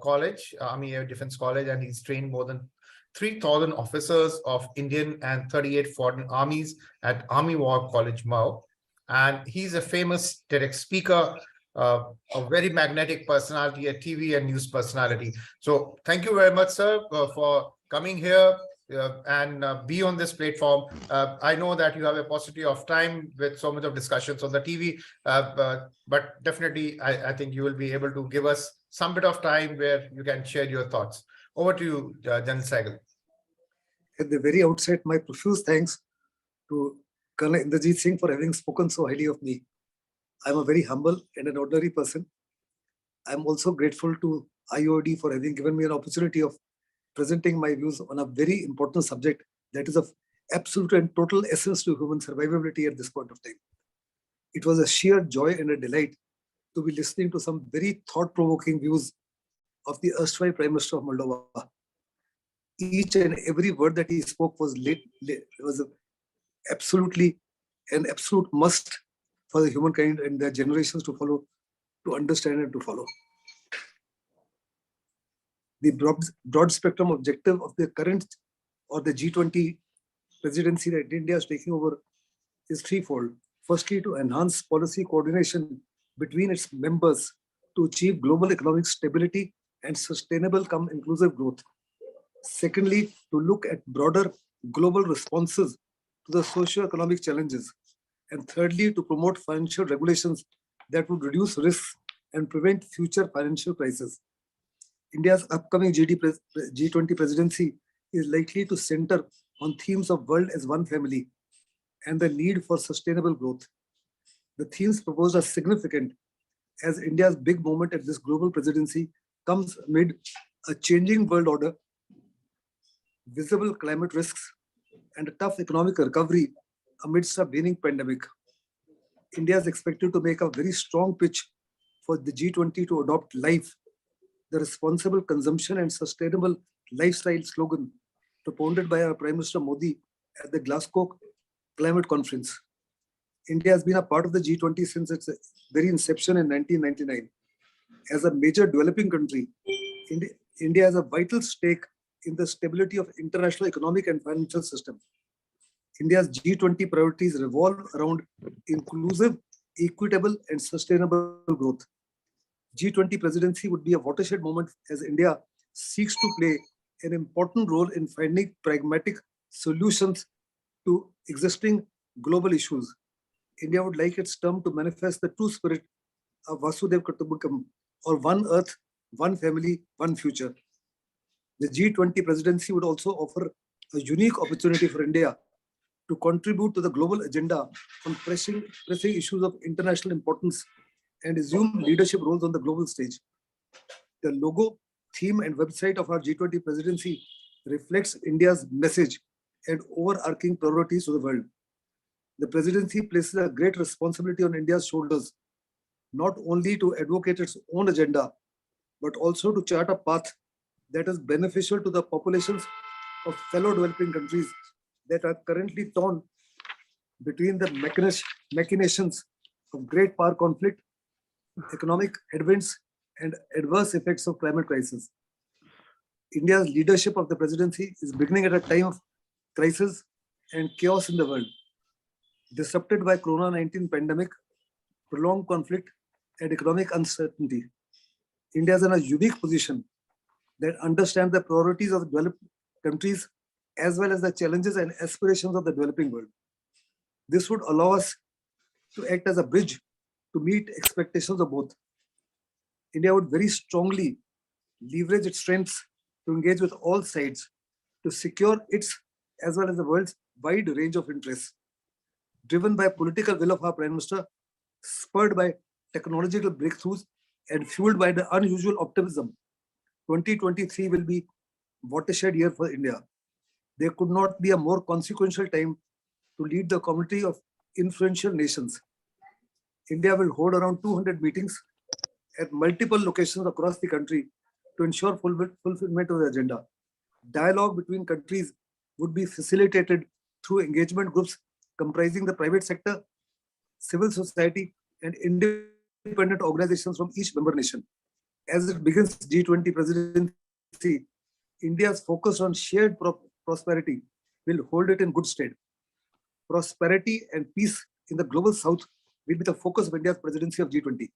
College, Army Air Defense College, and he's trained more than 3,000 officers of Indian and 38 foreign armies at Army War College, Mao. And he's a famous TEDx speaker, a very magnetic personality, a TV and news personality. So thank you very much, sir, for coming here and be on this platform. I know that you have a paucity of time with so much of discussions on the TV, but definitely I think you will be able to give us some bit of time where you can share your thoughts. Over to you, General Sehgal. At the very outset, my profuse thanks to Colonel Inderjeet Singh for having spoken so highly of me. I'm a very humble and an ordinary person. I'm also grateful to IOED for having given me an opportunity of presenting my views on a very important subject that is of absolute and total essence to human survivability at this point of time. It was a sheer joy and a delight to be listening to some very thought-provoking views of the erstwhile Prime Minister of Moldova. Each and every word that he spoke was absolutely an absolute must for the humankind and their generations to follow, to understand and to follow. The broad spectrum objective of the current or the G20 presidency that India is taking over is threefold. Firstly, to enhance policy coordination between its members to achieve global economic stability and sustainable inclusive growth. Secondly, to look at broader global responses to the socio-economic challenges. And thirdly, to promote financial regulations that would reduce risks and prevent future financial crises. India's upcoming G20 presidency is likely to center on themes of world as one family and the need for sustainable growth. The themes proposed are significant as India's big moment at this global presidency comes amid a changing world order, visible climate risks, and a tough economic recovery amidst a waning pandemic. India is expected to make a very strong pitch for the G20 to adopt LIFE, the responsible consumption and sustainable lifestyle slogan propounded by our Prime Minister Modi at the Glasgow Climate Conference. India has been a part of the G20 since its very inception in 1999. As a major developing country, India has a vital stake in the stability of international economic and financial system. India's G20 priorities revolve around inclusive, equitable, and sustainable growth. G20 presidency would be a watershed moment as India seeks to play an important role in finding pragmatic solutions to existing global issues. India would like its term to manifest the true spirit of Vasudhaiva Kutumbakam, or one earth, one family, one future. The G20 presidency would also offer a unique opportunity for India to contribute to the global agenda on pressing issues of international importance and assume leadership roles on the global stage. The logo, theme, and website of our G20 presidency reflects India's message and overarching priorities to the world. The presidency places a great responsibility on India's shoulders, not only to advocate its own agenda, but also to chart a path that is beneficial to the populations of fellow developing countries that are currently torn between the machinations of great power conflict, economic headwinds, and adverse effects of climate crisis. India's leadership of the presidency is beginning at a time of crisis and chaos in the world, disrupted by Corona-19 pandemic, prolonged conflict, and economic uncertainty. India is in a unique position that understands the priorities of developed countries as well as the challenges and aspirations of the developing world. This would allow us to act as a bridge to meet expectations of both. India would very strongly leverage its strengths to engage with all sides to secure its as well as the world's wide range of interests. Driven by political will of our Prime Minister, spurred by technological breakthroughs, and fueled by the unusual optimism, 2023 will be watershed year for India. There could not be a more consequential time to lead the community of influential nations. India will hold around 200 meetings at multiple locations across the country to ensure fulfillment of the agenda. Dialogue between countries would be facilitated through engagement groups comprising the private sector, civil society, and independent organizations from each member nation. As it begins G20 presidency, India's focus on shared prosperity will hold it in good stead. Prosperity and peace in the global south will be the focus of India's presidency of G20.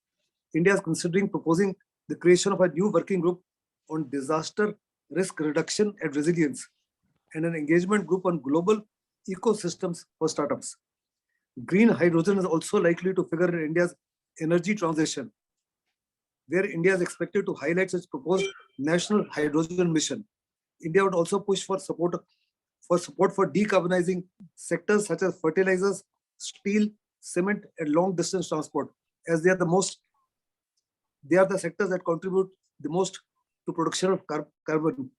India is considering proposing the creation of a new working group on disaster risk reduction and resilience, and an engagement group on global ecosystems for startups. Green hydrogen is also likely to figure in India's energy transition, where India is expected to highlight its proposed national hydrogen mission. India would also push for support for decarbonizing sectors such as fertilizers, steel, cement, and long distance transport, as they are the sectors that contribute the most to production of carbon.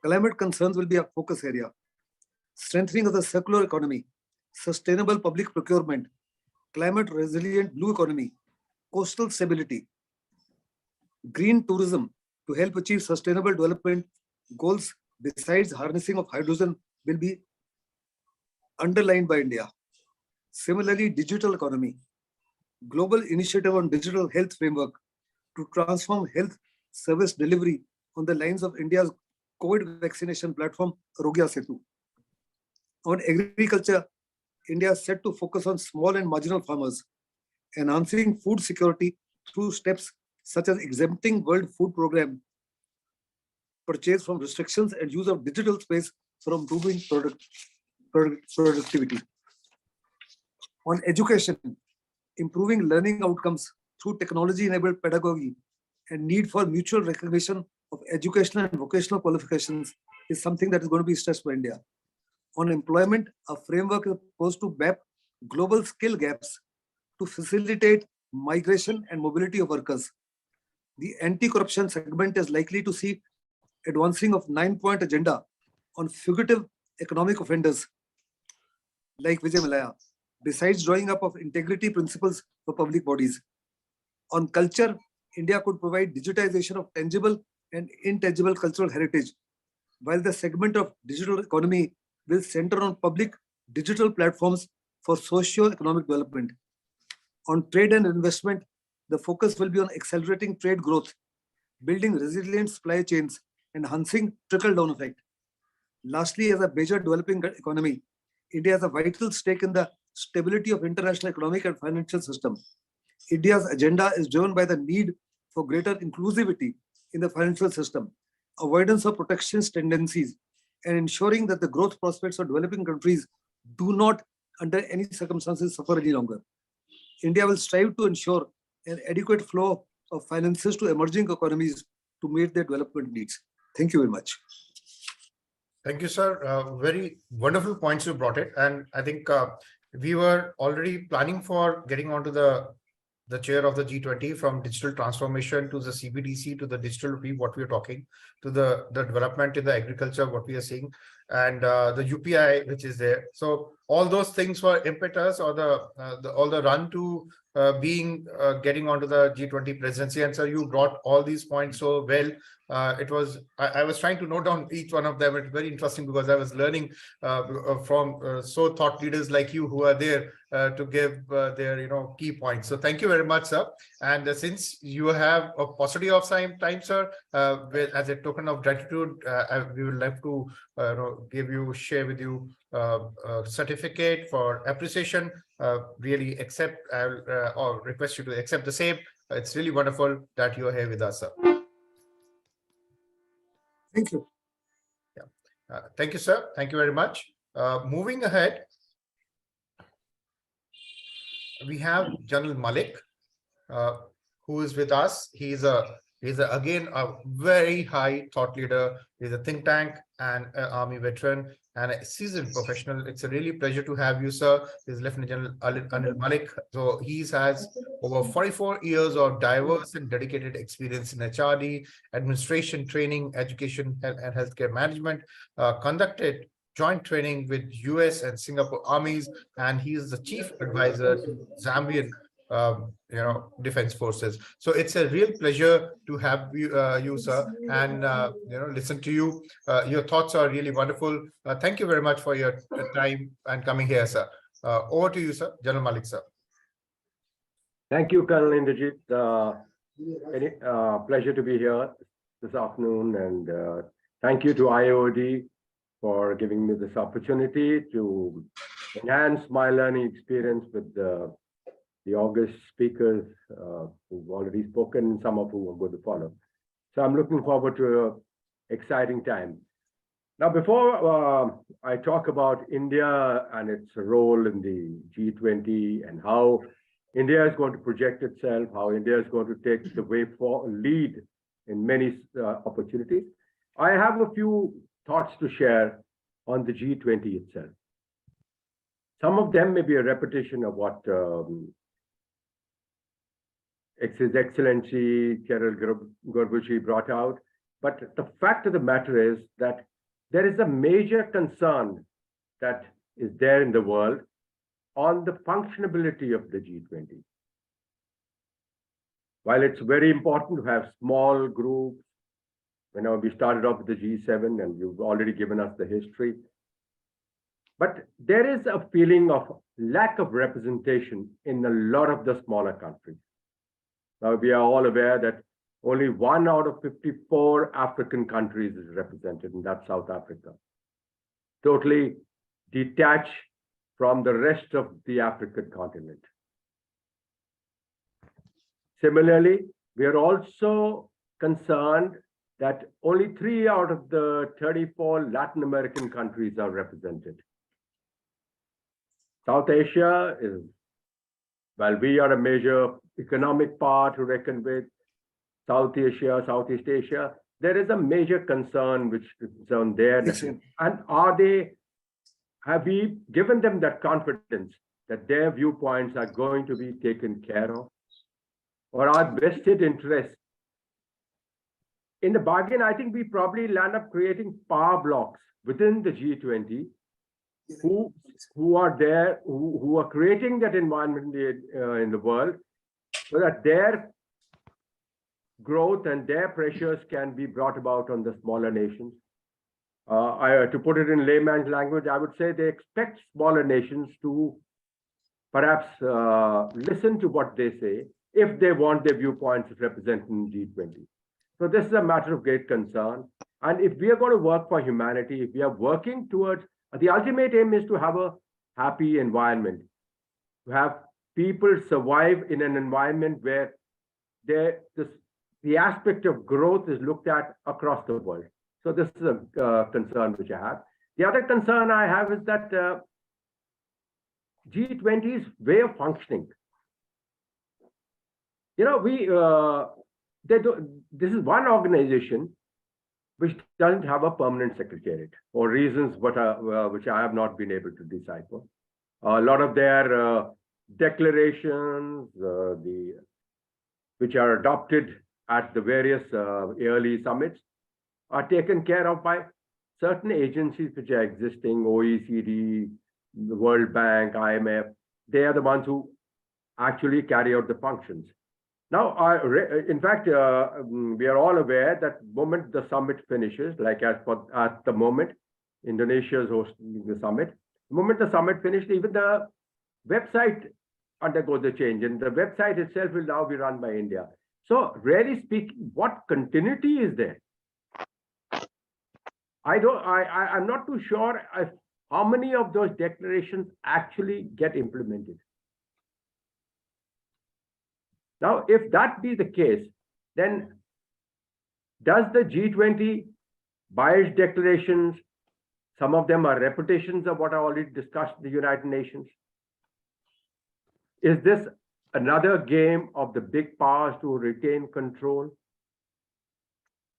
Climate concerns will be a focus area. Strengthening of the circular economy, sustainable public procurement, climate resilient blue economy, coastal stability, green tourism to help achieve sustainable development goals besides harnessing of hydrogen will be underlined by India. Similarly, digital economy, global initiative on digital health framework to transform health service delivery on the lines of India's COVID vaccination platform, Arogya Setu. On agriculture, India is set to focus on small and marginal farmers, enhancing food security through steps such as exempting World Food Programme purchase from restrictions and use of digital space for improving productivity. On education, improving learning outcomes through technology-enabled pedagogy and need for mutual recognition of educational and vocational qualifications is something that is going to be stressed by India. On employment, a framework is supposed to map global skill gaps to facilitate migration and mobility of workers. The anti-corruption segment is likely to see advancing of 9-point agenda on fugitive economic offenders like Vijay Malaya, besides drawing up of integrity principles for public bodies. On culture, India could provide digitization of tangible and intangible cultural heritage, while the segment of digital economy will center on public digital platforms for socio-economic development. On trade and investment, the focus will be on accelerating trade growth, building resilient supply chains, enhancing trickle-down effect. Lastly, as a major developing economy, India has a vital stake in the stability of international economic and financial system. India's agenda is driven by the need for greater inclusivity in the financial system, avoidance of protectionist tendencies, and ensuring that the growth prospects of developing countries do not, under any circumstances, suffer any longer. India will strive to ensure an adequate flow of finances to emerging economies to meet their development needs. Thank you very much. Thank you, sir. Very wonderful points you brought it. And I think we were already planning for getting onto the chair of the G20, from digital transformation to the CBDC to the digital rupee, what we are talking, to the development in the agriculture, what we are seeing, and the UPI, which is there. So all those things were impetus or all the run to getting onto the G20 presidency. And so you brought all these points so well. I was trying to note down each one of them. It's very interesting because I was learning from so thought leaders like you who are there to give their key points. So thank you very much, sir. And since you have a paucity of time, sir, as a token of gratitude, we would like to share with you a certificate for appreciation. Really accept or request you to accept the same. It's really wonderful that you are here with us, sir. Thank you. Yeah. Thank you, sir. Thank you very much. Moving ahead, we have General Malik, who is with us. He's again a very high thought leader. He's a think tank and an army veteran and a seasoned professional. It's a really pleasure to have you, sir. He's Lieutenant General Anil Malik. So he has over 44 years of diverse and dedicated experience in HRD, administration, training, education, and healthcare management, conducted joint training with US and Singapore armies, and he is the chief advisor to Zambian defense forces. So it's a real pleasure to have you, sir, and listen to you. Your thoughts are really wonderful. Thank you very much for your time and coming here, sir. Over to you, sir. General Malik, sir. Thank you, Colonel Indrajit. Pleasure to be here this afternoon, and thank you to IOED for giving me this opportunity to enhance my learning experience with the august speakers who've already spoken, some of whom are going to follow. So I'm looking forward to an exciting time. Now, before I talk about India and its role in the G20 and how India is going to project itself, how India is going to take the way for lead in many opportunities, I have a few thoughts to share on the G20 itself. Some of them may be a repetition of what His Excellency General Gurbuchi brought out, but the fact of the matter is that there is a major concern that is there in the world on the functionability of the G20. While it's very important to have small groups, we started off with the G7 and you've already given us the history, but there is a feeling of lack of representation in a lot of the smaller countries. Now, we are all aware that only 1 out of 54 African countries is represented, and that's South Africa. Totally detached from the rest of the African continent. Similarly, we are also concerned that only 3 out of the 34 Latin American countries are represented. South Asia is, well, we are a major economic power to reckon with. South Asia, Southeast Asia, there is a major concern which concerns there. And have we given them that confidence that their viewpoints are going to be taken care of? Or our vested interests? In the bargain, I think we probably land up creating power blocks within the G20 who are there, who are creating that environment in the world, so that their growth and their pressures can be brought about on the smaller nations. To put it in layman's language, I would say they expect smaller nations to perhaps listen to what they say if they want their viewpoints represented in G20. So this is a matter of great concern. And if we are going to work for humanity, if we are working towards, the ultimate aim is to have a happy environment, to have people survive in an environment where the aspect of growth is looked at across the world. So this is a concern which I have. The other concern I have is that G20's way of functioning. This is one organization which doesn't have a permanent secretariat for reasons which I have not been able to decipher. A lot of their declarations, which are adopted at the various yearly summits, are taken care of by certain agencies which are existing, OECD, the World Bank, IMF, they are the ones who actually carry out the functions. Now, in fact, we are all aware that the moment the summit finishes, like at the moment, Indonesia is hosting the summit. The moment the summit finishes, even the website undergoes a change, and the website itself will now be run by India. So, really speaking, what continuity is there? I'm not too sure how many of those declarations actually get implemented. Now, if that be the case, then does the G20 biased declarations, some of them are repetitions of what I already discussed in the United Nations? Is this another game of the big powers to retain control?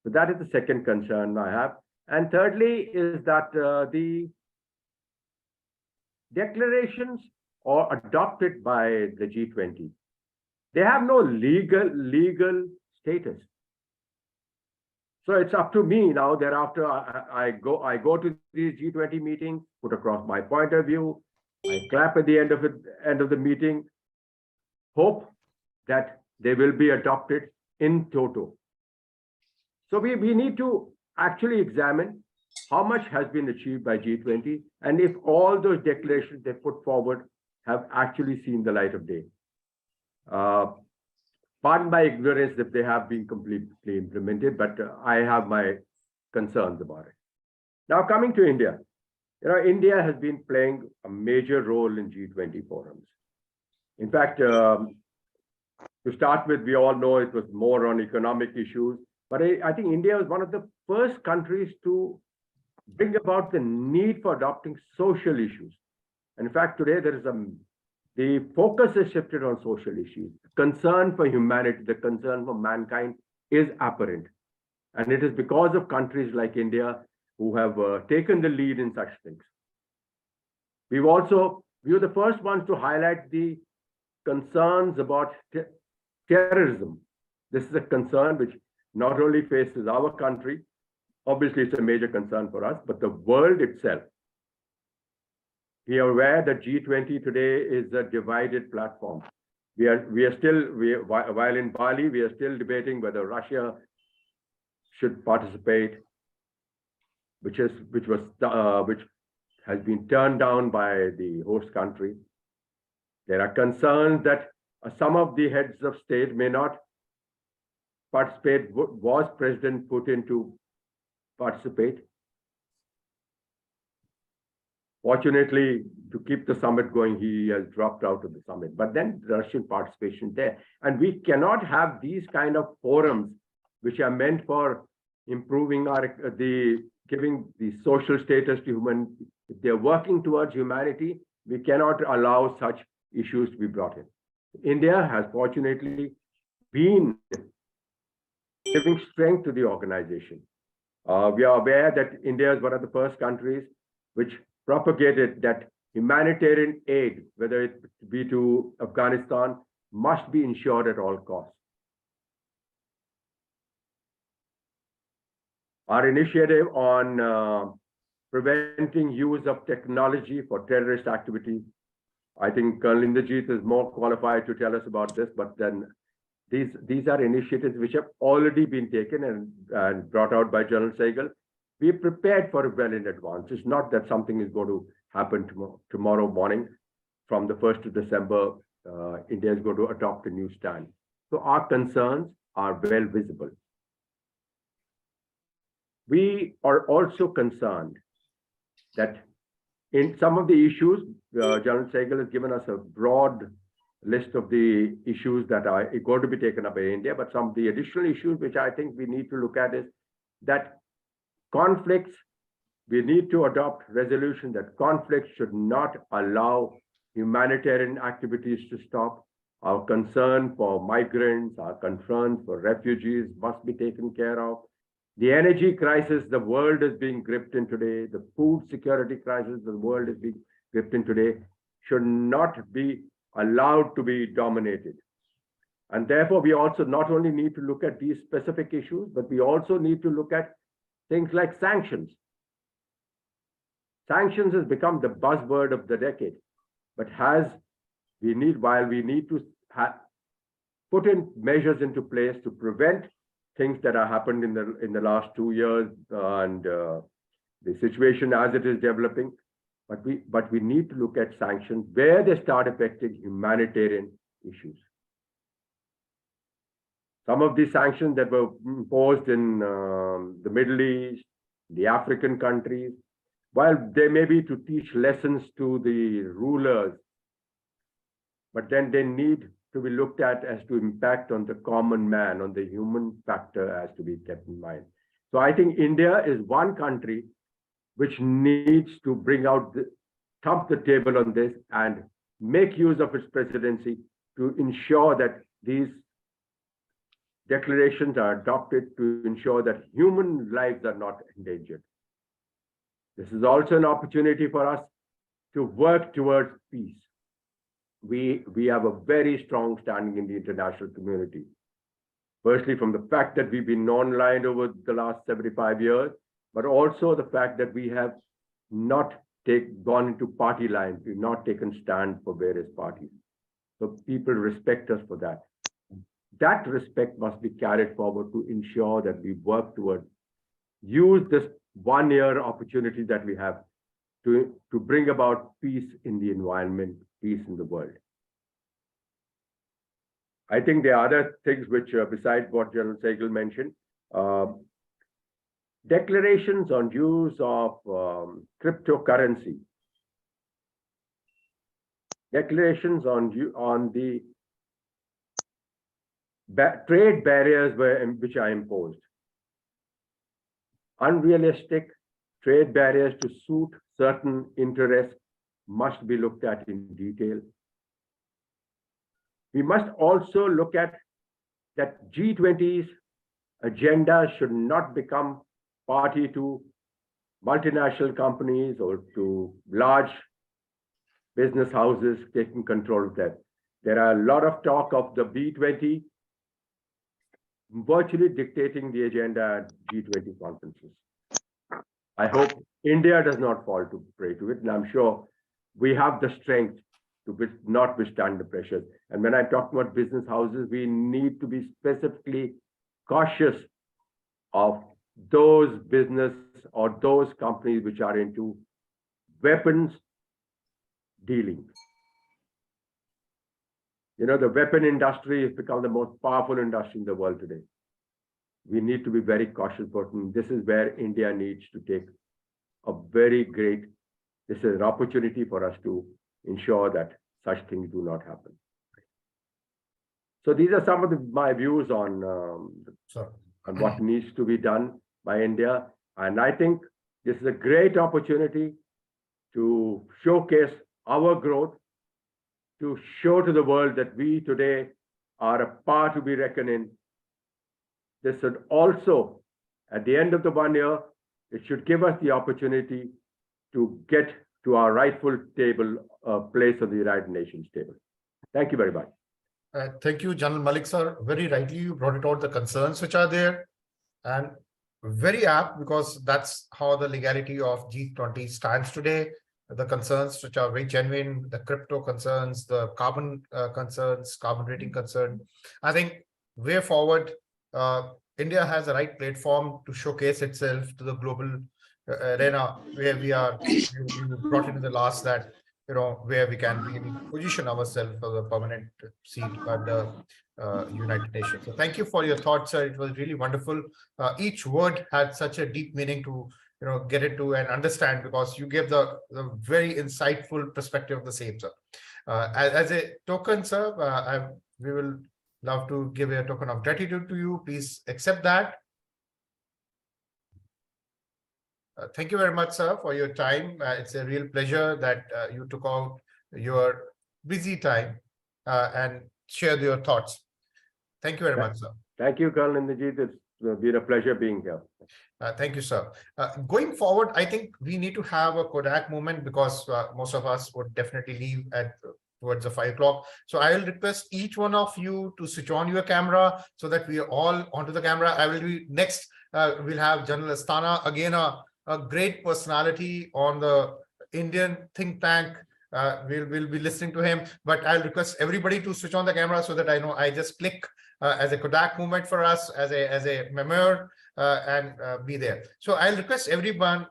So that is the second concern I have. And thirdly is that the declarations are adopted by the G20. They have no legal status. So it's up to me now. Thereafter, I go to these G20 meetings, put across my point of view. I clap at the end of the meeting, hope that they will be adopted in toto. So we need to actually examine how much has been achieved by G20 and if all those declarations they put forward have actually seen the light of day. Pardon my ignorance if they have been completely implemented, but I have my concerns about it. Now coming to India, India has been playing a major role in G20 forums. In fact, to start with, we all know it was more on economic issues, but I think India was one of the first countries to bring about the need for adopting social issues. And in fact, today there is the focus is shifted on social issues. The concern for humanity, the concern for mankind is apparent. And it is because of countries like India who have taken the lead in such things. We were the first ones to highlight the concerns about terrorism. This is a concern which not only faces our country, obviously it's a major concern for us, but the world itself. We are aware that G20 today is a divided platform. While in Bali, we are still debating whether Russia should participate, which has been turned down by the host country. There are concerns that some of the heads of state may not participate. Was President Putin to participate? Fortunately, to keep the summit going, he has dropped out of the summit. But then Russian participation there. And we cannot have these kind of forums which are meant for improving giving the social status to human. If they're working towards humanity, we cannot allow such issues to be brought in. India has fortunately been giving strength to the organization. We are aware that India is one of the first countries which propagated that humanitarian aid, whether it be to Afghanistan, must be ensured at all costs. Our initiative on preventing use of technology for terrorist activities, I think Colonel Inderjeet is more qualified to tell us about this, but then these are initiatives which have already been taken and brought out by General Sehgal. We prepared for it well in advance. It's not that something is going to happen tomorrow morning. From the 1st of December, India is going to adopt a new stand. So our concerns are well visible. We are also concerned that in some of the issues, General Sehgal has given us a broad list of the issues that are going to be taken up by India, but some of the additional issues which I think we need to look at is that conflicts, we need to adopt resolution that conflicts should not allow humanitarian activities to stop. Our concern for migrants, our concern for refugees must be taken care of. The energy crisis the world is being gripped in today, the food security crisis the world is being gripped in today, should not be allowed to be dominated. And therefore, we also not only need to look at these specific issues, but we also need to look at things like sanctions. Sanctions has become the buzzword of the decade, but while we need to put in measures into place to prevent things that have happened in the last 2 years and the situation as it is developing, but we need to look at sanctions where they start affecting humanitarian issues. Some of these sanctions that were imposed in the Middle East, the African countries, while they may be to teach lessons to the rulers, but then they need to be looked at as to impact on the common man, on the human factor has to be kept in mind. So I think India is one country which needs to thump the table on this and make use of its presidency to ensure that these declarations are adopted to ensure that human lives are not endangered. This is also an opportunity for us to work towards peace. We have a very strong standing in the international community. Firstly, from the fact that we've been non-aligned over the last 75 years, but also the fact that we have not gone into party lines. We've not taken stand for various parties. So people respect us for that. That respect must be carried forward to ensure that we work towards use this 1 year opportunity that we have to bring about peace in the environment, peace in the world. I think there are other things which, besides what General Sehgal mentioned, declarations on use of cryptocurrency, declarations on the trade barriers which are imposed. Unrealistic trade barriers to suit certain interests must be looked at in detail. We must also look at that G20's agenda should not become party to multinational companies or to large business houses taking control of that. There are a lot of talk of the B20 virtually dictating the agenda at G20 conferences. I hope India does not fall prey to it, and I'm sure we have the strength to not withstand the pressures. And when I talk about business houses, we need to be specifically cautious of those business or those companies which are into weapons dealing. You know, the weapon industry has become the most powerful industry in the world today. We need to be very cautious about it. This is where India needs to take this is an opportunity for us to ensure that such things do not happen. So these are some of my views on what needs to be done by India. And I think this is a great opportunity to showcase our growth, to show to the world that we today are a power to be reckoned in. This should also, at the end of the 1 year, it should give us the opportunity to get to our rightful place on the United Nations table. Thank you very much. Thank you, General Malik sir. Very rightly, you brought it out the concerns which are there, and very apt because that's how the legality of G20 stands today. The concerns which are very genuine, the crypto concerns, the carbon concerns, carbon rating concern. I think way forward, India has the right platform to showcase itself to the global arena where we are. You brought into the last that, you know, where we can really position ourselves for the permanent seat at the United Nations. So thank you for your thoughts, sir. It was really wonderful. Each word had such a deep meaning to, you know, get into and understand, because you gave the very insightful perspective of the same, sir. As a token, sir, we will love to give a token of gratitude to you. Please accept that. Thank you very much, sir, for your time. It's a real pleasure that you took out your busy time and shared your thoughts. Thank you very much, sir. Thank you, Colonel Indrajit. It's been a pleasure being here. Thank you, sir. Going forward, I think we need to have a Kodak moment, because most of us would definitely leave towards the 5 o'clock. So I will request each one of you to switch on your camera so that we are all onto the camera. I will be next. We'll have General Astana, again, a great personality on the Indian think tank. We'll be listening to him, but I'll request everybody to switch on the camera so that I know I just click as a Kodak moment for us, as a memoir, and be there. So I'll request everyone,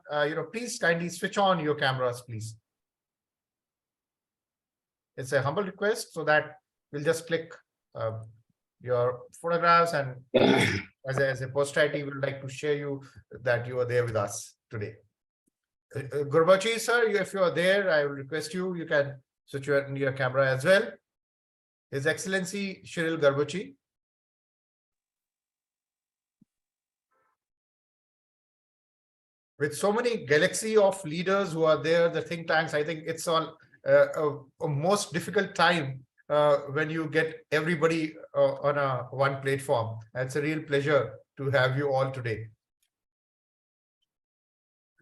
please kindly switch on your cameras, please. It's a humble request so that we'll just click your photographs, and as a posterity, we would like to share you that you are there with us today. Gurbachi, sir, if you are there, I will request you can switch your camera as well. His Excellency Shiril Gurbachi. With so many galaxy of leaders who are there, the think tanks, I think it's on a most difficult time when you get everybody on one platform. It's a real pleasure to have you all today.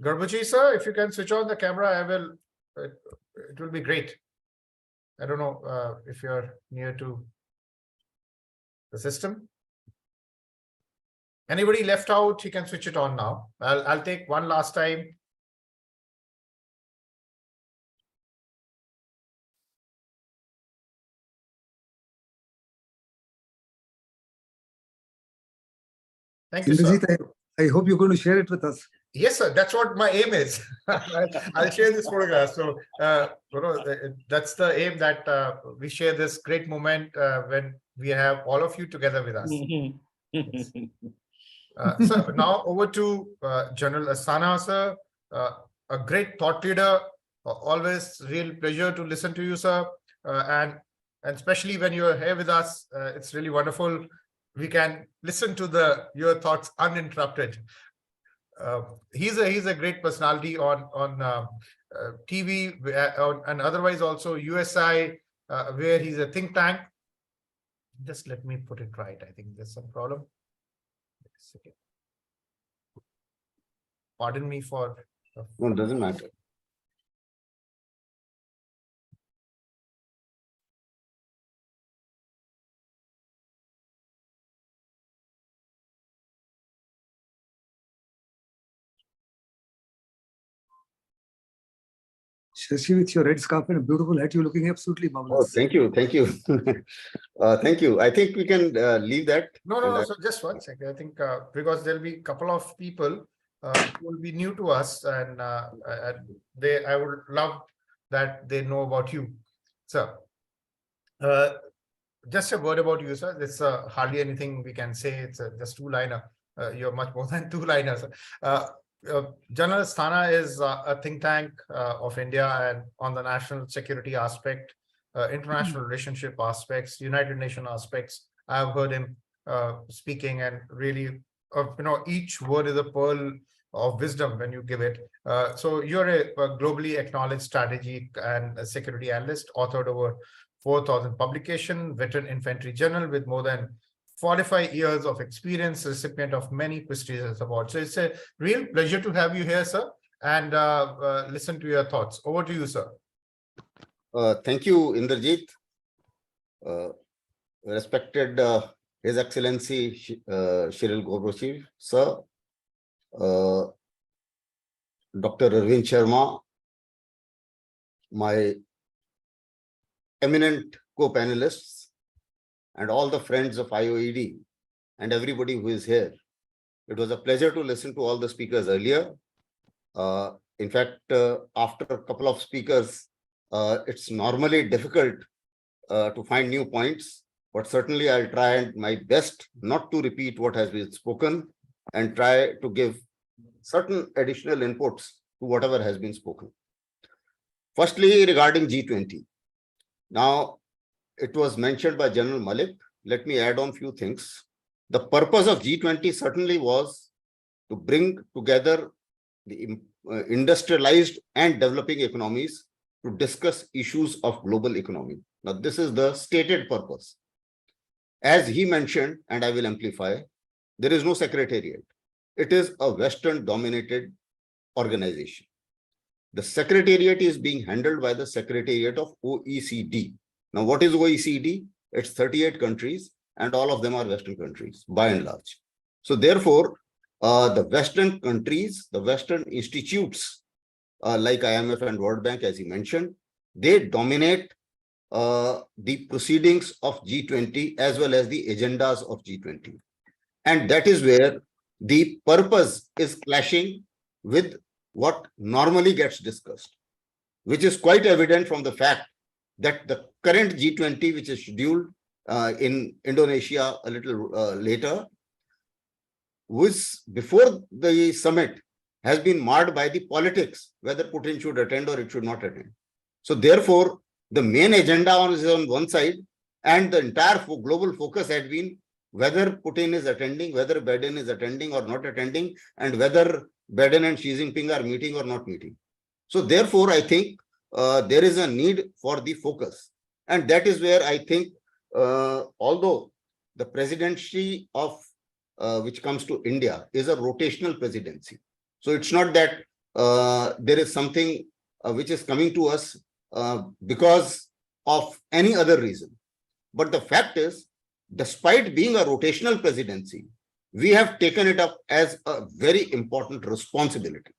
Gurbachi, sir, if you can switch on the camera, it will be great. I don't know if you're near to the system. Anybody left out, he can switch it on now. I'll take one last time. Thank you, sir. I hope you're going to share it with us. Yes, sir. That's what my aim is. I'll share this photograph. So, that's the aim, that we share this great moment when we have all of you together with us. So now over to General Asthana, sir. A great thought leader. Always real pleasure to listen to you, sir. And especially when you're here with us, it's really wonderful. We can listen to your thoughts uninterrupted. He's a great personality on TV and otherwise also USI, where he's a think tank. Just let me put it right. I think there's some problem. Pardon me for. No, it doesn't matter. Shashi, with your red scarf and a beautiful hat, you're looking absolutely marvelous. Oh, thank you. Thank you. Thank you. I think we can leave that. No. So just one second. I think because there'll be a couple of people who will be new to us, and I would love that they know about you. So just a word about you, sir. It's hardly anything we can say. It's just two-liner. You're much more than two-liners. General Asthana is a think tank of India, and on the national security aspect, international relationship aspects, United Nations aspects. I've heard him speaking, and really, each word is a pearl of wisdom when you give it. So you're a globally acknowledged strategy and a security analyst, authored over 4,000 publications, veteran infantry general with more than 45 years of experience, recipient of many prestigious awards. So it's a real pleasure to have you here, sir, and listen to your thoughts. Over to you, sir. Thank you, Indrajit. Respected His Excellency Shiril Gurbachi, sir, Dr. Arvind Sharma, my eminent co-panelists, and all the friends of IOED and everybody who is here. It was a pleasure to listen to all the speakers earlier. In fact, after a couple of speakers, it's normally difficult to find new points, but certainly I'll try my best not to repeat what has been spoken and try to give certain additional inputs to whatever has been spoken. Firstly, regarding G20. Now, it was mentioned by General Malik. Let me add on a few things. The purpose of G20 certainly was to bring together the industrialized and developing economies to discuss issues of global economy. Now, this is the stated purpose. As he mentioned, and I will amplify, there is no secretariat. It is a Western-dominated organization. The secretariat is being handled by the Secretariat of OECD. Now, what is OECD? It's 38 countries, and all of them are Western countries, by and large. So therefore, the Western countries, the Western institutes, like IMF and World Bank, as he mentioned, they dominate the proceedings of G20 as well as the agendas of G20. And that is where the purpose is clashing with what normally gets discussed, which is quite evident from the fact that the current G20, which is scheduled in Indonesia a little later, which before the summit has been marred by the politics, whether Putin should attend or it should not attend. So therefore, the main agenda is on one side, and the entire global focus had been whether Putin is attending, whether Biden is attending or not attending, and whether Biden and Xi Jinping are meeting or not meeting. So therefore, I think there is a need for the focus. And that is where I think, although the presidency of which comes to India is a rotational presidency. So it's not that there is something which is coming to us because of any other reason. But the fact is, despite being a rotational presidency, we have taken it up as a very important responsibility.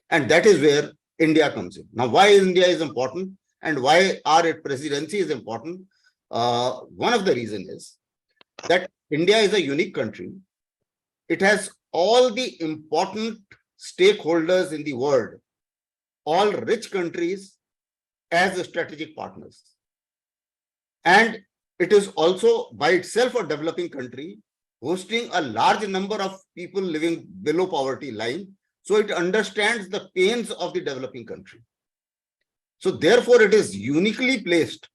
And that is where India comes in. Now, why India is important and why our presidency is important? One of the reasons is that India is a unique country. It has all the important stakeholders in the world, all rich countries as strategic partners. And it is also by itself a developing country, hosting a large number of people living below poverty line. So it understands the pains of the developing country. So therefore, it is uniquely placed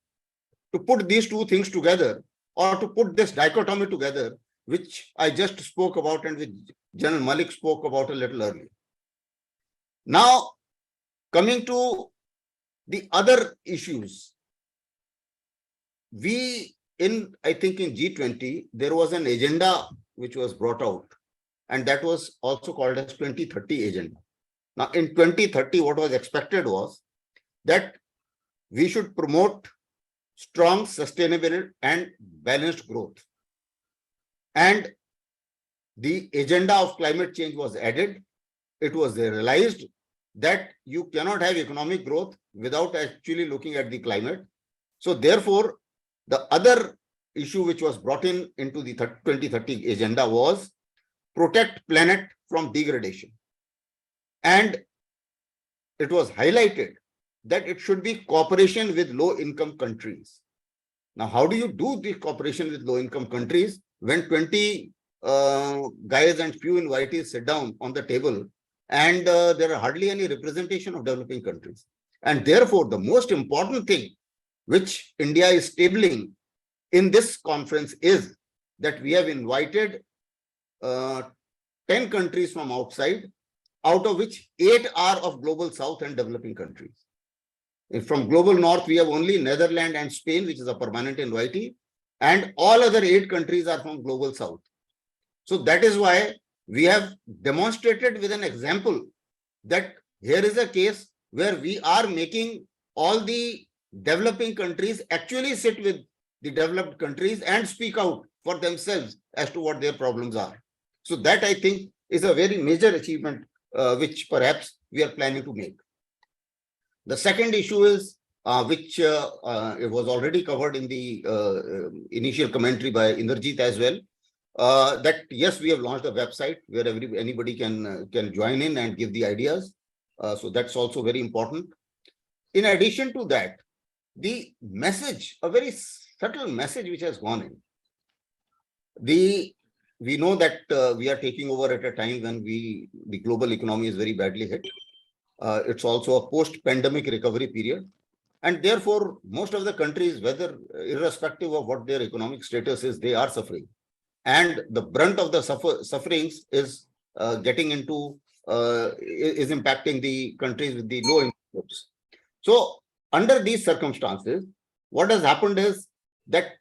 to put these two things together, or to put this dichotomy together, which I just spoke about and which General Malik spoke about a little earlier. Now, coming to the other issues, I think in G20, there was an agenda which was brought out, and that was also called as 2030 agenda. Now, in 2030, what was expected was that we should promote strong, sustainable, and balanced growth. And the agenda of climate change was added. It was realized that you cannot have economic growth without actually looking at the climate. So therefore, the other issue which was brought into the 2030 agenda was protect planet from degradation. And it was highlighted that it should be cooperation with low-income countries. Now, how do you do the cooperation with low-income countries when 20 guys and few invitees sit down on the table and there are hardly any representation of developing countries? And therefore, the most important thing which India is tabling in this conference is that we have invited 10 countries from outside, out of which 8 are of global south and developing countries. From global north, we have only Netherlands and Spain, which is a permanent invitee, and all other 8 countries are from global south. So that is why we have demonstrated with an example that here is a case where we are making all the developing countries actually sit with the developed countries and speak out for themselves as to what their problems are. So that, I think, is a very major achievement which perhaps we are planning to make. The second issue is, which it was already covered in the initial commentary by Inderjeet as well, that yes, we have launched a website where anybody can join in and give the ideas. So that's also very important. In addition to that, the message, a very subtle message which has gone in. We know that we are taking over at a time when the global economy is very badly hit. It's also a post-pandemic recovery period. And therefore, most of the countries, whether irrespective of what their economic status is, they are suffering. And the brunt of the sufferings is is impacting the countries with the low incomes. So under these circumstances, what has happened is that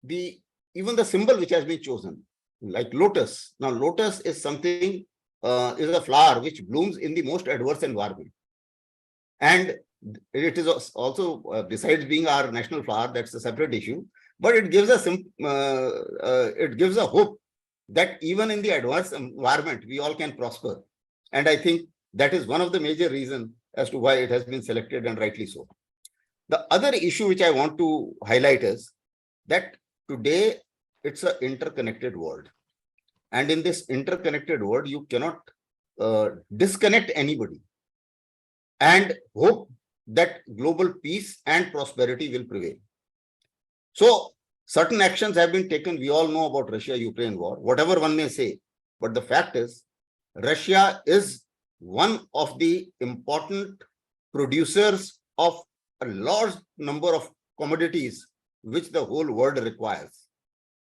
even the symbol which has been chosen, like lotus. Now, lotus is something, is a flower which blooms in the most adverse environment. And it is also, besides being our national flower, that's a separate issue, but it gives us it gives a hope that even in the adverse environment, we all can prosper. And I think that is one of the major reasons as to why it has been selected, and rightly so. The other issue which I want to highlight is that today it's an interconnected world. And in this interconnected world, you cannot disconnect anybody and hope that global peace and prosperity will prevail. So certain actions have been taken. We all know about Russia-Ukraine war, whatever one may say. But the fact is, Russia is one of the important producers of a large number of commodities which the whole world requires.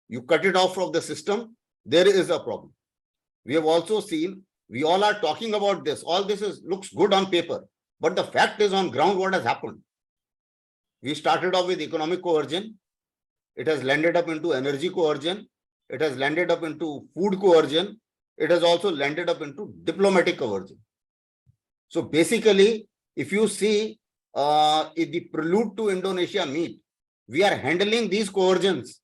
You cut it off from the system, there is a problem. We have also seen, we all are talking about this. All this looks good on paper. But the fact is, on ground, what has happened? We started off with economic coercion. It has landed up into energy coercion. It has landed up into food coercion. It has also landed up into diplomatic coercion. So basically, if you see in the prelude to Indonesia meet, we are handling these coercions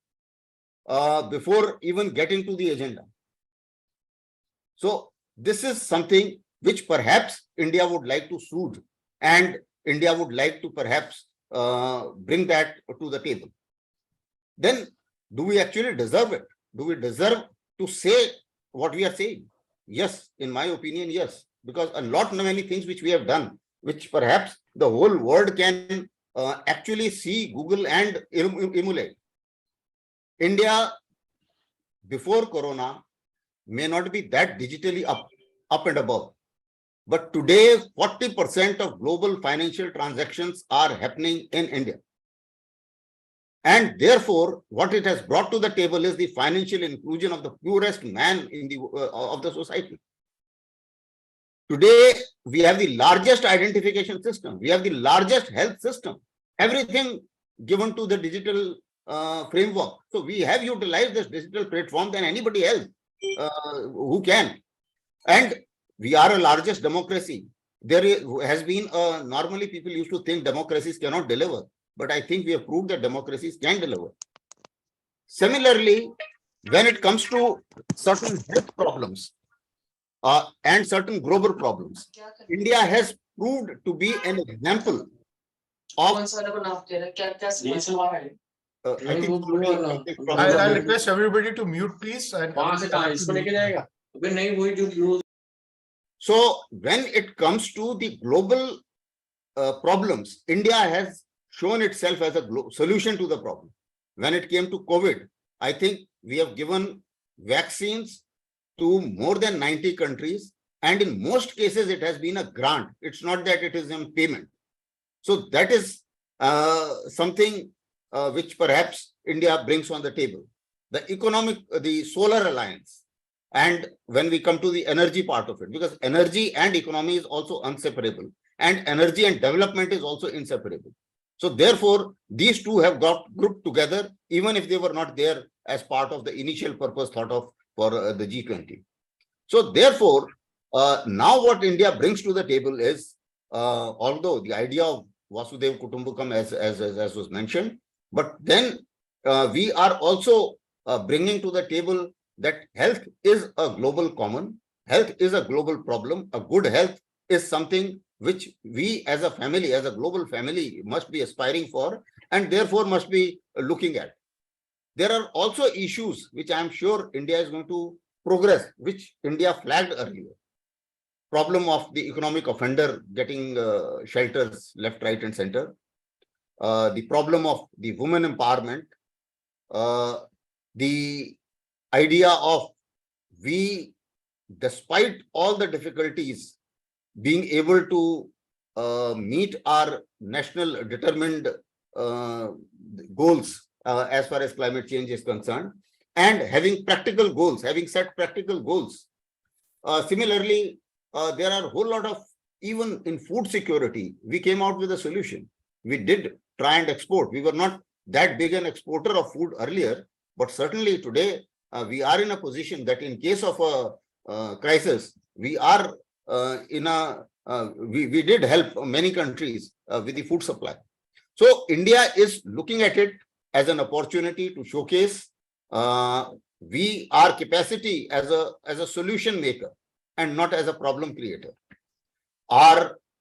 before even getting to the agenda. So this is something which perhaps India would like to soothe, and India would like to perhaps bring that to the table. Then do we actually deserve it? Do we deserve to say what we are saying? Yes, in my opinion, yes. Because a lot many things which we have done, which perhaps the whole world can actually see, Google and emulate. India, before Corona, may not be that digitally up and above. But today, 40% of global financial transactions are happening in India. And therefore, what it has brought to the table is the financial inclusion of the poorest man in the of the society. Today, we have the largest identification system. We have the largest health system. Everything given to the digital framework. So we have utilized this digital platform than anybody else who can. And we are a largest democracy. There has been normally people used to think democracies cannot deliver. But I think we have proved that democracies can deliver. Similarly, when it comes to certain health problems and certain global problems, India has proved to be an example of. I think I'll request everybody to mute, please. And so when it comes to the global problems, India has shown itself as a solution to the problem. When it came to COVID, I think we have given vaccines to more than 90 countries. And in most cases, it has been a grant. It's not that it is in payment. So that is something which perhaps India brings on the table. The solar alliance. And when we come to the energy part of it, because energy and economy is also inseparable, and energy and development is also inseparable. So therefore, these two have got grouped together, even if they were not there as part of the initial purpose thought of for the G20. So therefore, now what India brings to the table is, although the idea of Vasudhaiva Kutumbakam as was mentioned, but then we are also bringing to the table that health is a global common, health is a global problem. A good health is something which we as a family, as a global family, must be aspiring for, and therefore must be looking at. There are also issues which I am sure India is going to progress, which India flagged earlier. Problem of the economic offender getting shelters left, right, and center. The problem of the women empowerment. The idea of we, despite all the difficulties, being able to meet our national determined goals as far as climate change is concerned, and having practical goals, having set practical goals. Similarly, there are a whole lot of, even in food security, we came out with a solution. We did try and export. We were not that big an exporter of food earlier, but certainly today we are in a position that in case of a crisis, we are we did help many countries with the food supply. So India is looking at it as an opportunity to showcase our capacity as a solution maker and not as a problem creator.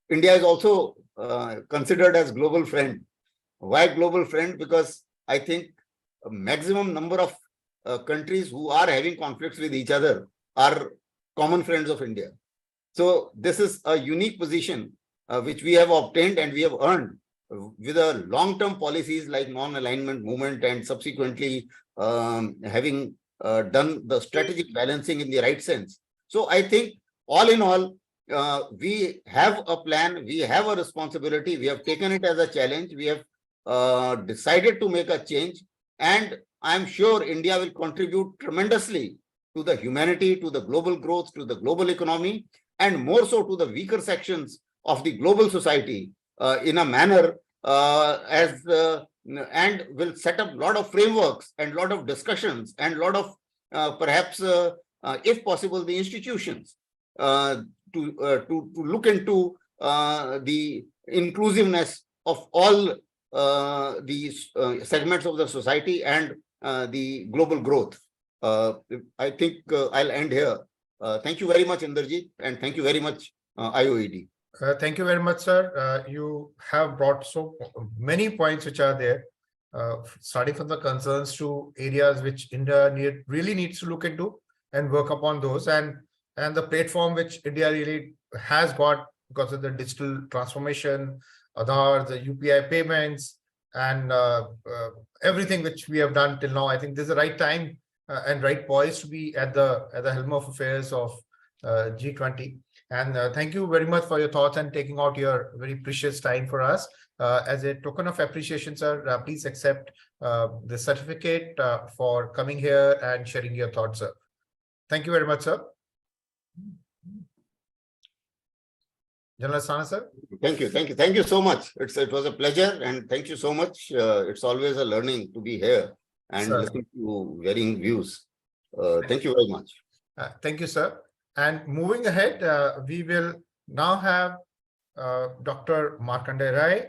India is also considered as global friend. Why global friend? Because I think a maximum number of countries who are having conflicts with each other are common friends of India. So this is a unique position which we have obtained and we have earned with a long-term policies like non-alignment movement and subsequently having done the strategic balancing in the right sense. So I think all in all, we have a plan, we have a responsibility, we have taken it as a challenge, we have decided to make a change, and I'm sure India will contribute tremendously to the humanity, to the global growth, to the global economy, and more so to the weaker sections of the global society in a manner and will set up a lot of frameworks and a lot of discussions and a lot of perhaps, if possible, the institutions to look into the inclusiveness of all these segments of the society and the global growth. I think I'll end here. Thank you very much, Inderjit, and thank you very much, IOED. Thank you very much, sir. You have brought so many points which are there, starting from the concerns to areas which India really needs to look into and work upon those, and the platform which India really has got because of the digital transformation, Aadhaar, the UPI payments, and everything which we have done till now. I think this is the right time and right poise to be at the helm of affairs of G20. And thank you very much for your thoughts and taking out your very precious time for us. As a token of appreciation, sir, please accept the certificate for coming here and sharing your thoughts, sir. Thank you very much, sir. General Asthana, sir. Thank you so much. It was a pleasure, and thank you so much. It's always a learning to be here and listen to varying views. Thank you very much. Thank you, sir. And moving ahead, we will now have Dr. Markandeya Rai.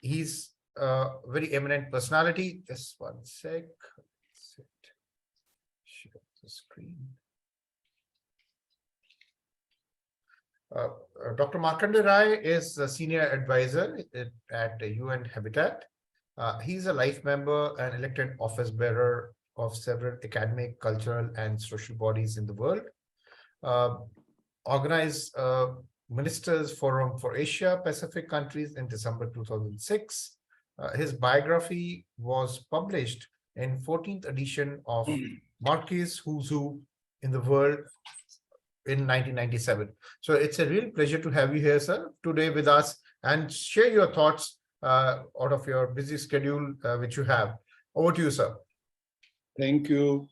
He's a very eminent personality. Just one sec. Share the screen. Dr. Markandeya Rai is a senior advisor at UN Habitat. He's a life member and elected office bearer of several academic, cultural, and social bodies in the world. Organized Ministers Forum for Asia Pacific countries in December 2006. His biography was published in 14th edition of Marquis Who's Who in the World in 1997. So it's a real pleasure to have you here, sir, today with us and share your thoughts out of your busy schedule which you have. Over to you, sir. Thank you,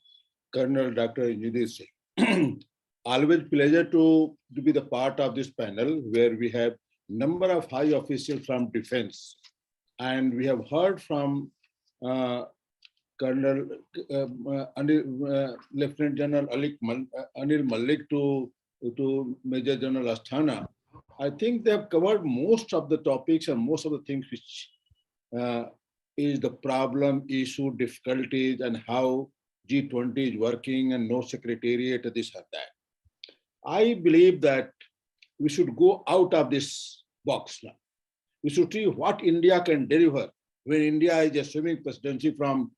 Colonel Dr. Yudhishthir. Always pleasure to be the part of this panel where we have number of high officials from defense, and we have heard from Colonel Lieutenant General Anil Malik to Major General Asthana. I think they have covered most of the topics and most of the things which is the problem, issue, difficulties, and how G20 is working and no secretariat, this or that. I believe that we should go out of this box now. We should see what India can deliver when India is assuming presidency from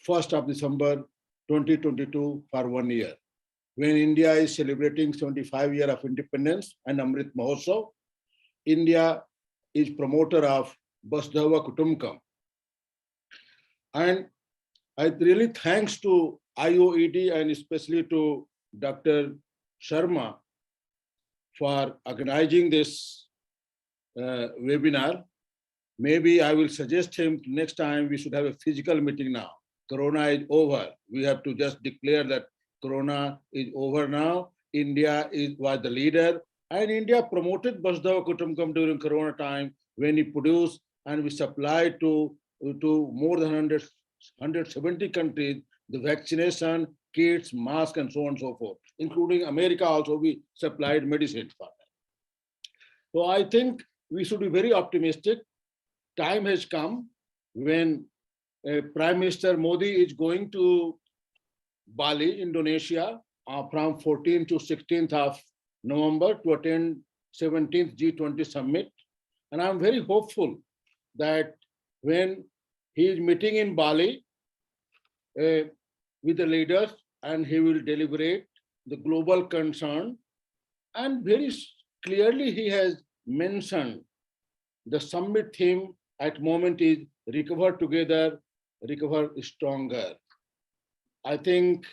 1st of December 2022 for 1 year. When India is celebrating 75 years of independence and Amrit Mahotsav, India is promoter of Vasudhaiva Kutumbakam. And I really thanks to IOED and especially to Dr. Sharma for organizing this webinar. Maybe I will suggest him next time we should have a physical meeting now. Corona is over. We have to just declare that Corona is over now. India was the leader, and India promoted Vasudhaiva Kutumbakam during Corona time when he produced and we supplied to more than 170 countries the vaccination, kits, masks, and so on and so forth, including America also we supplied medicine for that. So I think we should be very optimistic. Time has come when Prime Minister Modi is going to Bali, Indonesia, from 14th to 16th of November to attend 17th G20 summit. And I'm very hopeful that when he is meeting in Bali with the leaders, and he will deliberate the global concern, and very clearly he has mentioned the summit theme at moment is recover together, recover stronger. I think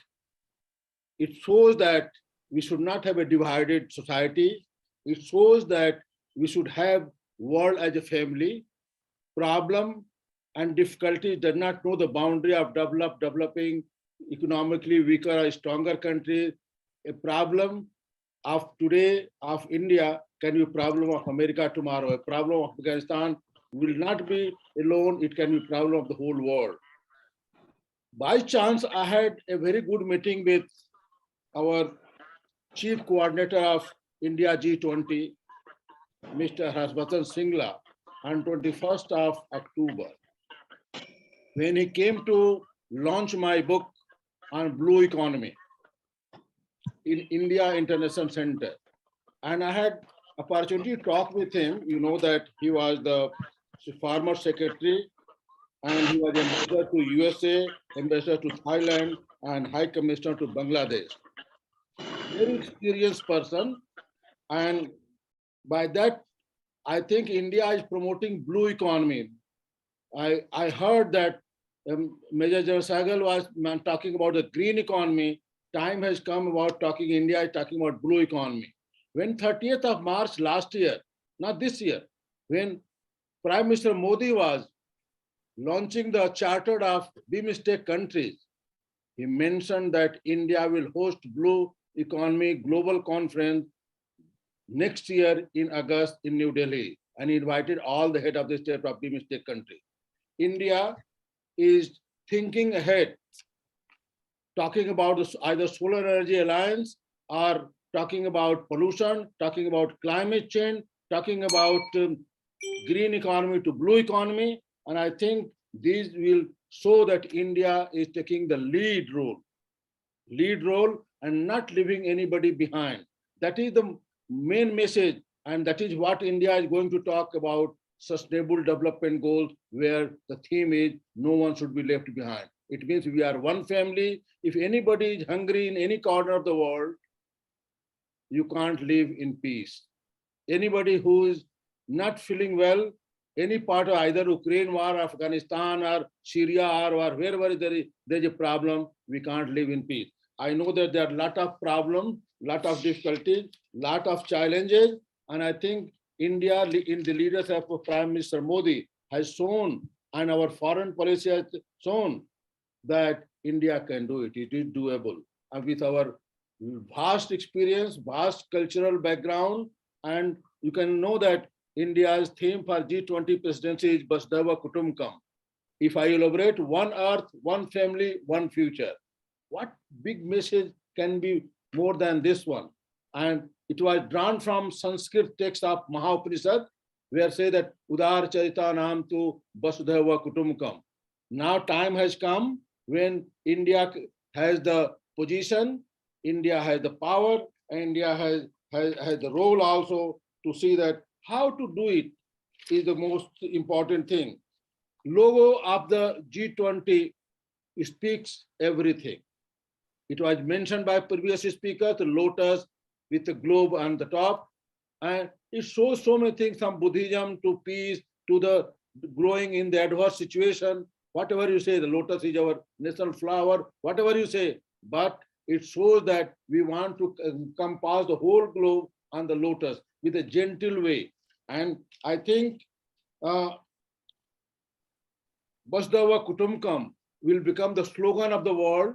it shows that we should not have a divided society. It shows that we should have world as a family. Problem and difficulty does not know the boundary of developing, economically weaker or stronger country. A problem of today of India can be a problem of America tomorrow. A problem of Afghanistan will not be alone. It can be a problem of the whole world. By chance, I had a very good meeting with our chief coordinator of India G20, Mr. Hasbatan Singla, on 21st of October. When he came to launch my book on blue economy in India International Center. And I had opportunity to talk with him. You know that he was the former secretary, and he was ambassador to USA, ambassador to Thailand, and high commissioner to Bangladesh. Very experienced person. And by that, I think India is promoting blue economy. I heard that Major General Sahgal was talking about the green economy. Time has come about talking India is talking about blue economy. When 30th of March last year, not this year, when Prime Minister Modi was launching the charter of BIMSTEC countries, he mentioned that India will host Blue Economy Global Conference next year in August in New Delhi, and he invited all the head of the state of BIMSTEC country. India is thinking ahead, talking about either Solar Energy Alliance or talking about pollution, talking about climate change, talking about green economy to blue economy. And I think these will show that India is taking the lead role and not leaving anybody behind. That is the main message. And that is what India is going to talk about, sustainable development goals, where the theme is no one should be left behind. It means we are one family. If anybody is hungry in any corner of the world, you can't live in peace. Anybody who is not feeling well, any part of either Ukraine war, Afghanistan, or Syria, or wherever there is a problem, we can't live in peace. I know that there are a lot of problems, lot of difficulties, lot of challenges, and I think India, in the leadership of Prime Minister Modi, has shown, and our foreign policy has shown that India can do it. It is doable. And with our vast experience, vast cultural background, and you can know that India's theme for G20 presidency is Vasudhaiva Kutumbakam. If I elaborate, one earth, one family, one future. What big message can be more than this one? And it was drawn from Sanskrit text of Maha-Upanishad, where say that Udar Charita Nam tu Vasudhaiva Kutumbakam. Now time has come when India has the position, India has the power, India has the role also to see that how to do it is the most important thing. Logo of the G20 speaks everything. It was mentioned by previous speakers, the lotus with the globe on the top. And it shows so many things, from Buddhism to peace to the growing in the adverse situation. Whatever you say, the lotus is our national flower, whatever you say, but it shows that we want to compass the whole globe on the lotus with a gentle way. And I think Vasudhaiva Kutumbakam will become the slogan of the world,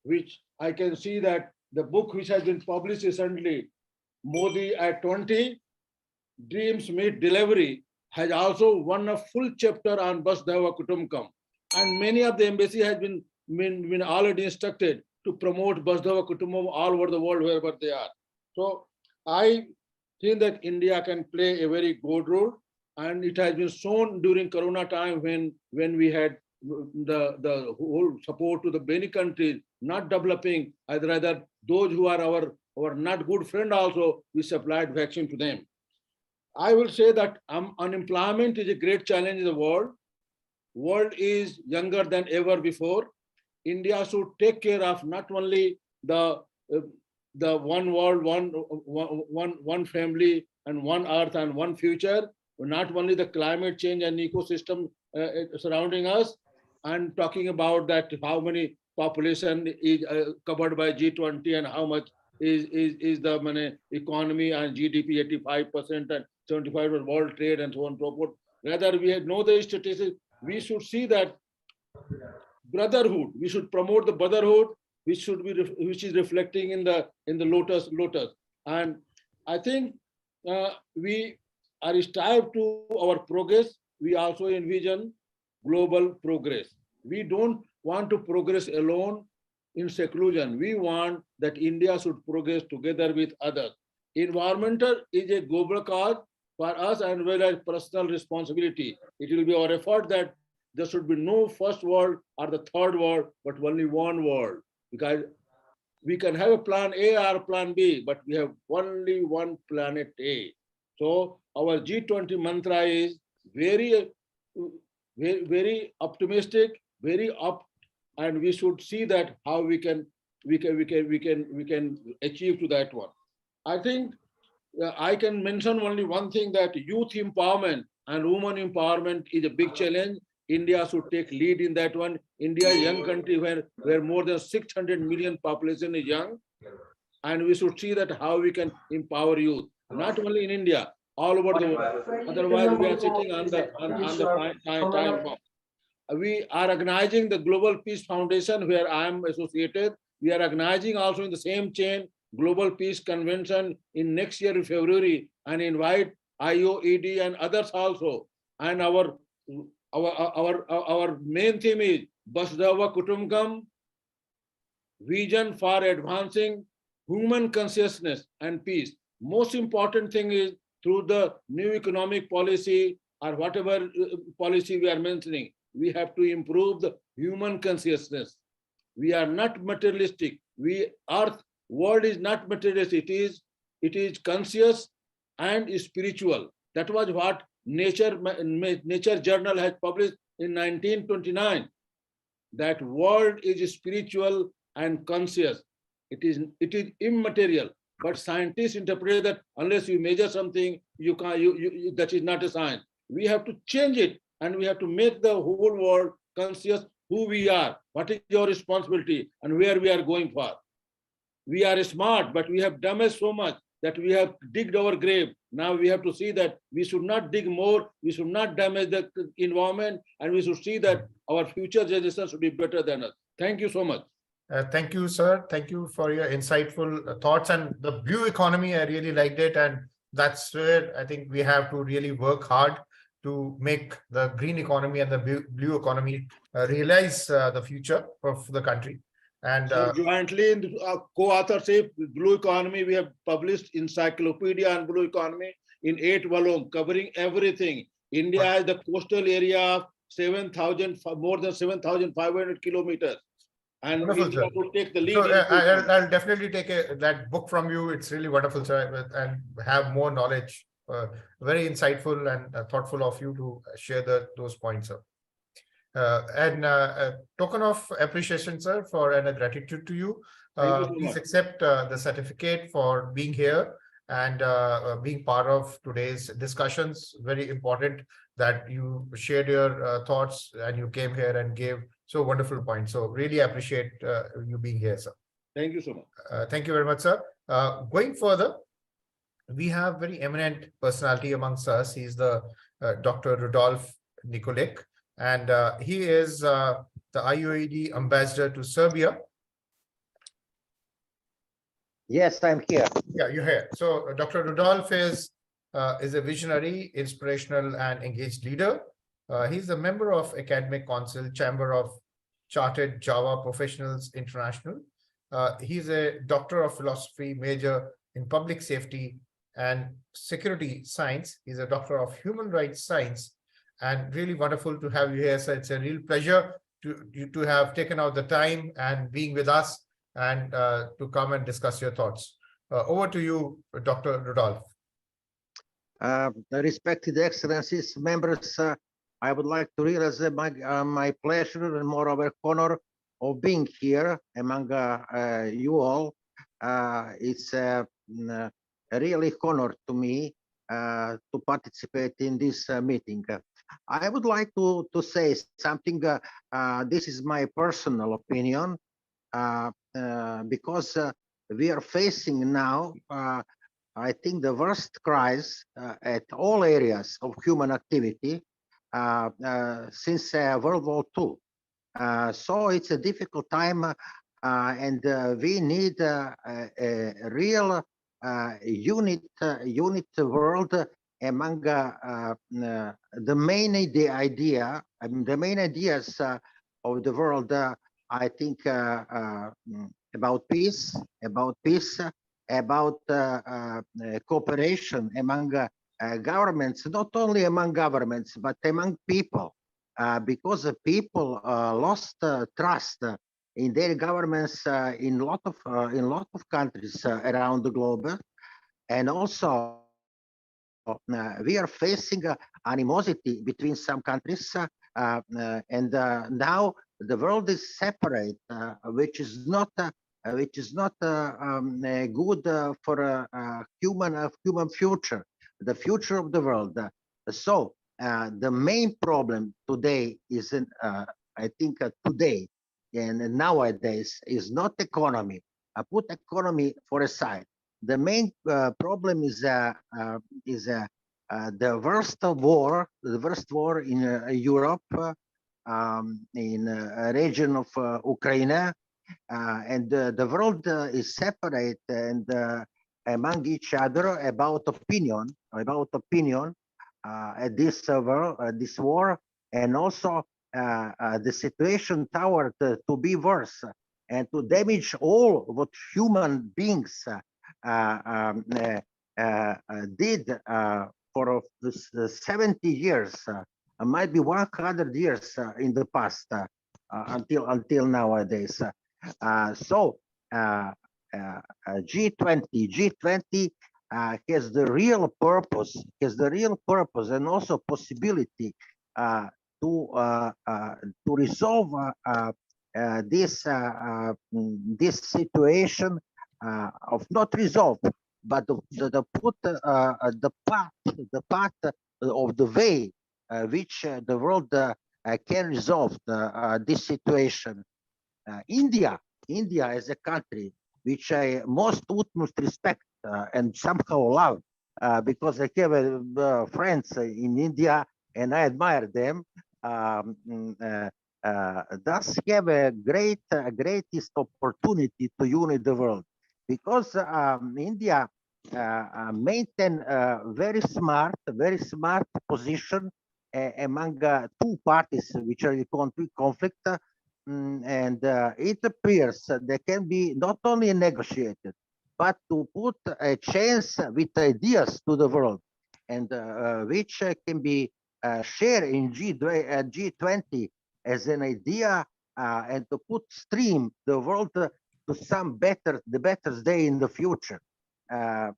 which I can see that the book which has been published recently, Modi at 20, Dreams Meet Delivery, has also won a full chapter on Vasudhaiva Kutumbakam. And many of the embassy has been already instructed to promote Vasudhaiva Kutumbakam all over the world, wherever they are. So I think that India can play a very good role, and it has been shown during Corona time when we had the whole support to the many countries not developing, rather those who are our not good friend also, we supplied vaccine to them. I will say that unemployment is a great challenge in the world. World is younger than ever before. India should take care of not only the one world, one family, and one earth and one future, not only the climate change and ecosystem surrounding us, and talking about that how many population is covered by G20 and how much is the money, economy and GDP 85% and 75% world trade and so on and so forth. Rather, we know the statistics. We should see that brotherhood. We should promote the brotherhood, which is reflecting in the lotus. And I think we are strive to our progress. We also envision global progress. We don't want to progress alone in seclusion. We want that India should progress together with others. Environmental is a global cause for us and well as personal responsibility. It will be our effort that there should be no first world or the third world, but only one world. Because we can have a plan A or plan B, but we have only one planet A. So our G20 mantra is very optimistic, very up, and we should see that how we can achieve to that one. I think I can mention only one thing, that youth empowerment and women empowerment is a big challenge. India should take lead in that one. India, a young country where more than 600 million population is young, and we should see that how we can empower youth, not only in India, all over the world. Otherwise, we are sitting on the time bomb. We are organizing the Global Peace Foundation, where I am associated. We are organizing also in the same chain Global Peace Convention in next year in February, and invite IOED and others also. And our main theme is Vasudhaiva Kutumbakam, vision for advancing human consciousness and peace. Most important thing is through the new economic policy or whatever policy we are mentioning, we have to improve the human consciousness. We are not materialistic. Earth world is not materialistic. It is conscious and spiritual. That was what Nature Journal has published in 1929. That world is spiritual and conscious. It is immaterial. But scientists interpret that unless you measure something, that is not a science. We have to change it, and we have to make the whole world conscious who we are, what is your responsibility, and where we are going for. We are smart, but we have damaged so much that we have digged our grave. Now we have to see that we should not dig more, we should not damage the environment, and we should see that our future generations should be better than us. Thank you so much. Thank you, sir. Thank you for your insightful thoughts, and the blue economy. I really liked it, and that's where I think we have to really work hard to make the green economy and the blue economy realize the future of the country. And so jointly in co-authorship with Blue Economy, we have published Encyclopedia on Blue Economy in 8 volumes, covering everything. India is the coastal area of more than 7,500 kilometers. And wonderful, India will take the lead. So, I'll definitely take that book from you. It's really wonderful, sir, and have more knowledge. Very insightful and thoughtful of you to share those points, sir. And a token of appreciation, sir, and a gratitude to you. Please accept the certificate for being here and being part of today's discussions. Very important that you shared your thoughts and you came here and gave so wonderful points. So really appreciate you being here, sir. Thank you so much. Thank you very much, sir. Going further, we have very eminent personality amongst us. He's the Dr. Rudolf Nikolic. And he is the IOED ambassador to Serbia. Yes, I'm here. Yeah, you're here. So Dr. Rudolf is a visionary, inspirational, and engaged leader. He's a member of Academic Council, Chamber of Chartered Java Professionals International. He's a Doctor of Philosophy, major in Public Safety and Security Science. He's a Doctor of Human Rights Science and really wonderful to have you here. So it's a real pleasure to have taken out the time and being with us and to come and discuss your thoughts. Over to you, Dr. Rudolph. Respected Excellencies, members, I would like to realize my pleasure and moreover honor of being here among you all. It's a really honor to me to participate in this meeting. I would like to say something. This is my personal opinion because we are facing now I think the worst crisis at all areas of human activity since World War II. So it's a difficult time and we need a real unit world among the main idea, I mean, the main ideas of the world, I think about peace, about cooperation among governments, not only among governments, but among people, because the people lost trust in their governments in lot of countries around the globe, and also we are facing animosity between some countries, and now the world is separate, which is not good for human future, the future of the world. So the main problem today is, I think today and nowadays is not economy. I put economy for a side. The main problem is the worst war in Europe, in a region of Ukraine. And the world is separate and among each other about opinion at this war, and also the situation toward to be worse and to damage all what human beings did for this 70 years, might be 100 years in the past until nowadays. So G20 has the real purpose, and also possibility to resolve this situation of not resolve, but the put the path of the way which the world can resolve this situation. India is a country which I most utmost respect and somehow love, because I have friends in India and I admire them. Does have a greatest opportunity to unite the world, because India maintain very smart position among two parties which are in conflict. And it appears they can be not only negotiated, but to put a chance with ideas to the world, and which can be shared in G20 as an idea, and to put stream the world to some better day in the future. I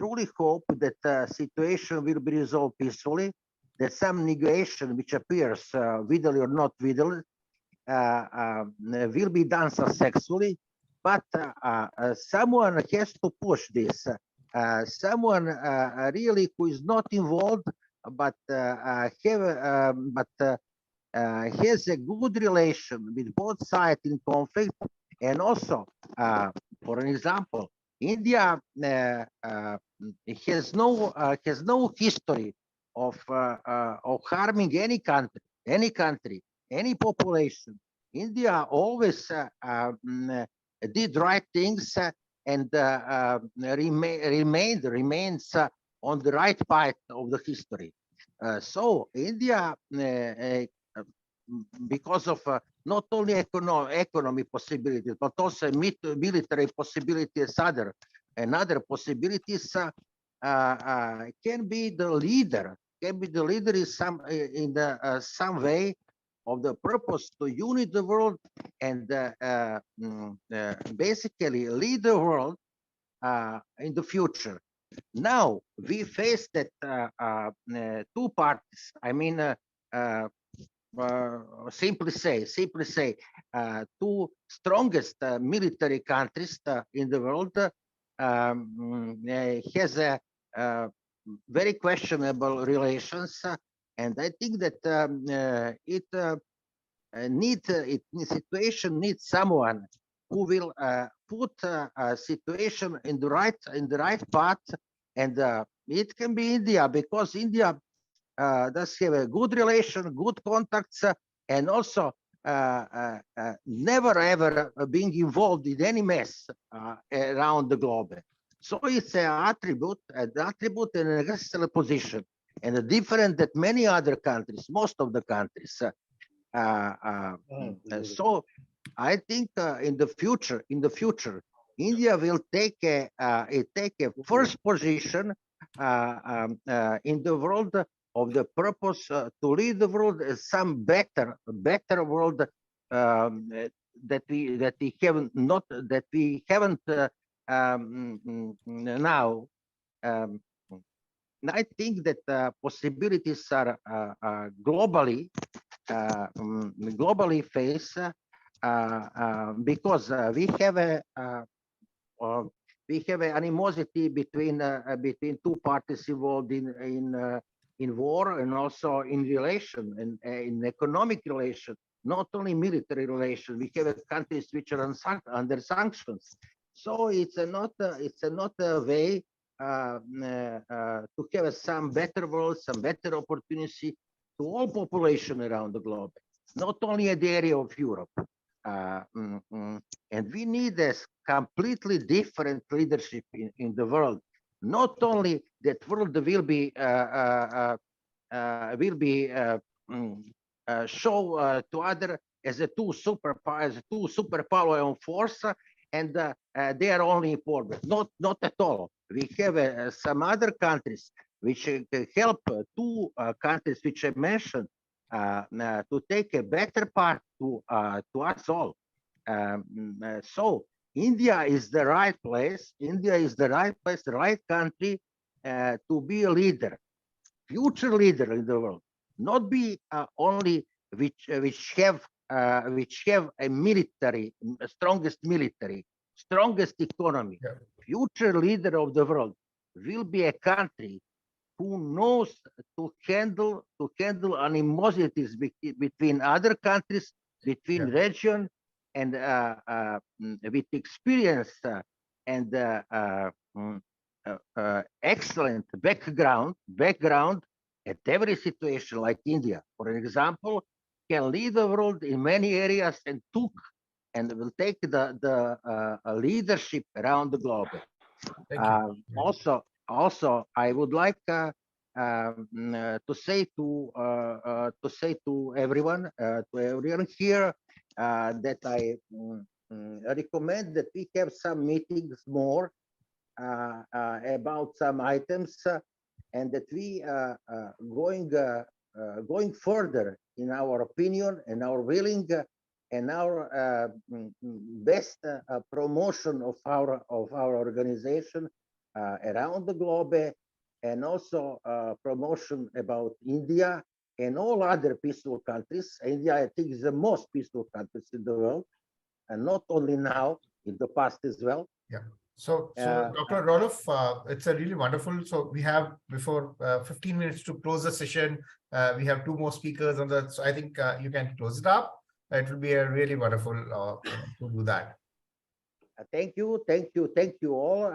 truly hope that the situation will be resolved peacefully, that some negotiation which appears wittily or not wittily will be done successfully, but someone has to push this. Someone really who is not involved, but has a good relation with both sides in conflict, and also, for an example, India has no history of harming any country, any population. India always did right things and remains on the right path of the history. So India, because of not only economy possibilities, but also military possibilities, and other possibilities, can be the leader leader is some way of the purpose to unite the world and basically lead the world in the future. Now we face that two parties. I mean, simply say, two strongest military countries in the world has a very questionable relations, and I think that situation needs someone who will put a situation in the right path, and it can be India, because India does have a good relation, good contacts, and also never ever being involved in any mess around the globe. So it's an attribute and an excellent position, and different than many other countries, most of the countries. So I think in the future, India will take a first position in the world of the purpose to lead the world some better world that we haven't now. I think that possibilities are globally faced because we have an animosity between two parties involved in war, and also in relation and in economic relation, not only military relation. We have countries which are under sanctions, so it's not a way to have some better world, some better opportunity to all population around the globe, not only in the area of Europe. And we need a completely different leadership in the world. Not only that world will be show to other as a two superpower on force, and they are only important. Not at all. We have some other countries which help two countries which I mentioned to take a better part to us all. So India is the right place. The right country to be a leader, future leader in the world. Not be only which have a military, strongest economy. Yeah. Future leader of the world will be a country who knows to handle animosities between other countries, between region, and with experience and excellent background at every situation, like India, for example, can lead the world in many areas and will take the leadership around the globe. Thank you. Also, I would like to say to everyone here that I recommend that we have some meetings more about some items, and that we going further in our opinion and our willing and our best promotion of our organization around the globe, and also promotion about India and all other peaceful countries. India, I think, is the most peaceful countries in the world, and not only now, in the past as well. Yeah. So Dr. Roloff, it's a really wonderful. So we have before 15 minutes to close the session. We have two more speakers on that. So I think you can close it up. It will be a really wonderful to do that. Thank you all. Thank you all,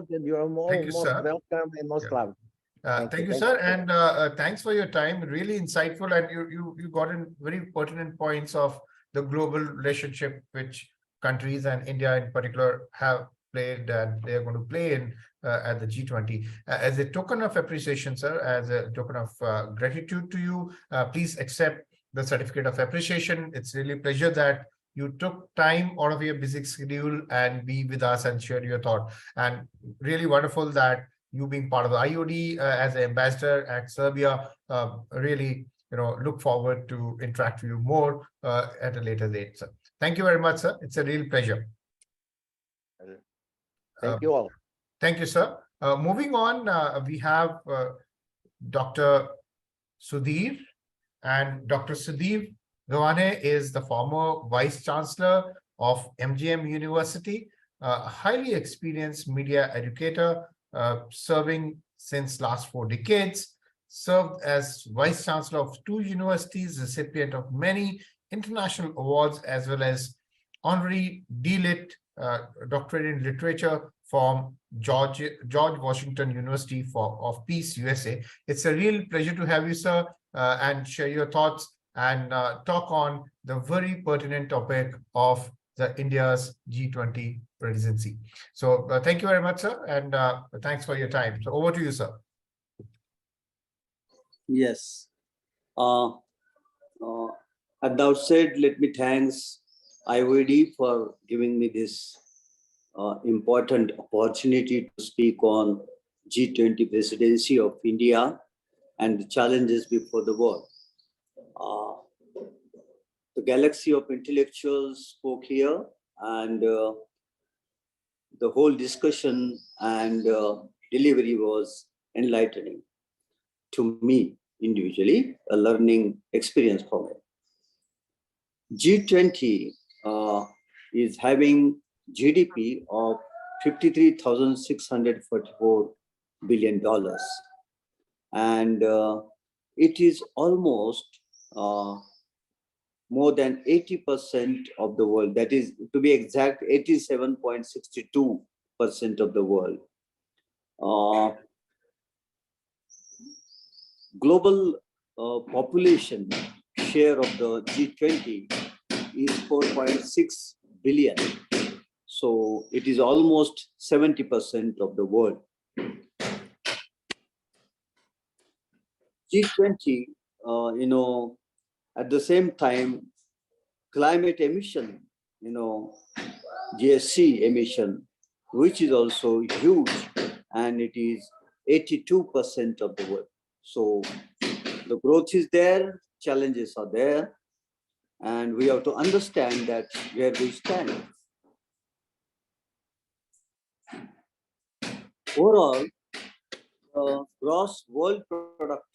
and you're most welcome and most loved. Thank you, sir, and thanks for your time. Really insightful, and you got in very pertinent points of the global relationship which countries and India in particular have played and they are going to play in at the G20. As a token of appreciation, sir, as a token of gratitude to you, please accept the certificate of appreciation. It's really a pleasure that you took time out of your busy schedule and be with us and share your thought. And really wonderful that you being part of the IOD as an ambassador at Serbia. Really, look forward to interact with you more at a later date, sir. Thank you very much, sir. It's a real pleasure. Thank you all. Thank you, sir. Moving on, we have Dr. Sudhir, and Dr. Sudhir Gawane is the former Vice Chancellor of MGM University, a highly experienced media educator, serving since last 4 decades, served as Vice Chancellor of 2 universities, recipient of many international awards, as well as honorary D.Lit. Doctorate in Literature from George Washington University of Peace, USA. It's a real pleasure to have you, sir, and share your thoughts and talk on the very pertinent topic of the India's G20 presidency. So thank you very much, sir, and thanks for your time. So over to you, sir. Yes. At the outset, let me thanks IOED for giving me this important opportunity to speak on G20 presidency of India and the challenges before the world. The galaxy of intellectuals spoke here, and the whole discussion and delivery was enlightening to me individually, a learning experience for me. G20 is having GDP of $53,644 billion. And it is almost more than 80% of the world. That is, to be exact, 87.62% of the world. Global population share of the G20 is 4.6 billion. So it is almost 70% of the world. G20, at the same time, climate emission, GSC emission, which is also huge, and it is 82% of the world. So the growth is there, challenges are there, and we have to understand that where we stand. Overall, gross world product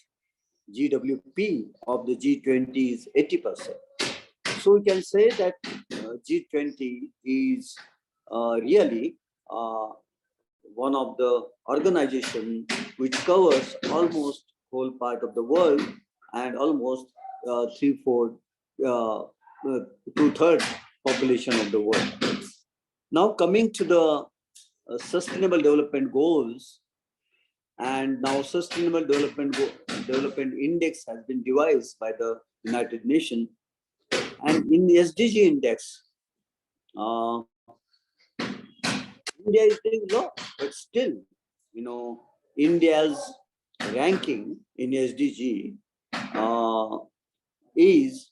GWP of the G20 is 80%. So we can say that G20 is really one of the organizations which covers almost whole part of the world and almost 2/3 population of the world. Now coming to the Sustainable Development Goals, and now Sustainable Development Index has been devised by the United Nations, and in the SDG index, India is doing low, but still, India's ranking in SDG is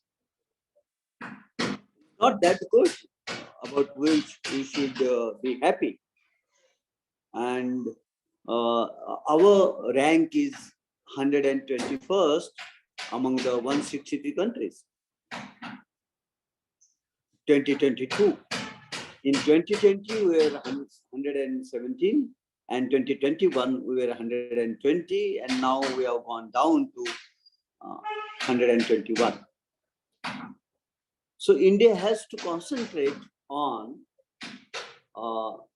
not that good, about which we should be happy. And our rank is 121st among the 163 countries. 2022. In 2020, we were 117, and 2021, we were 120, and now we have gone down to 121. So India has to concentrate on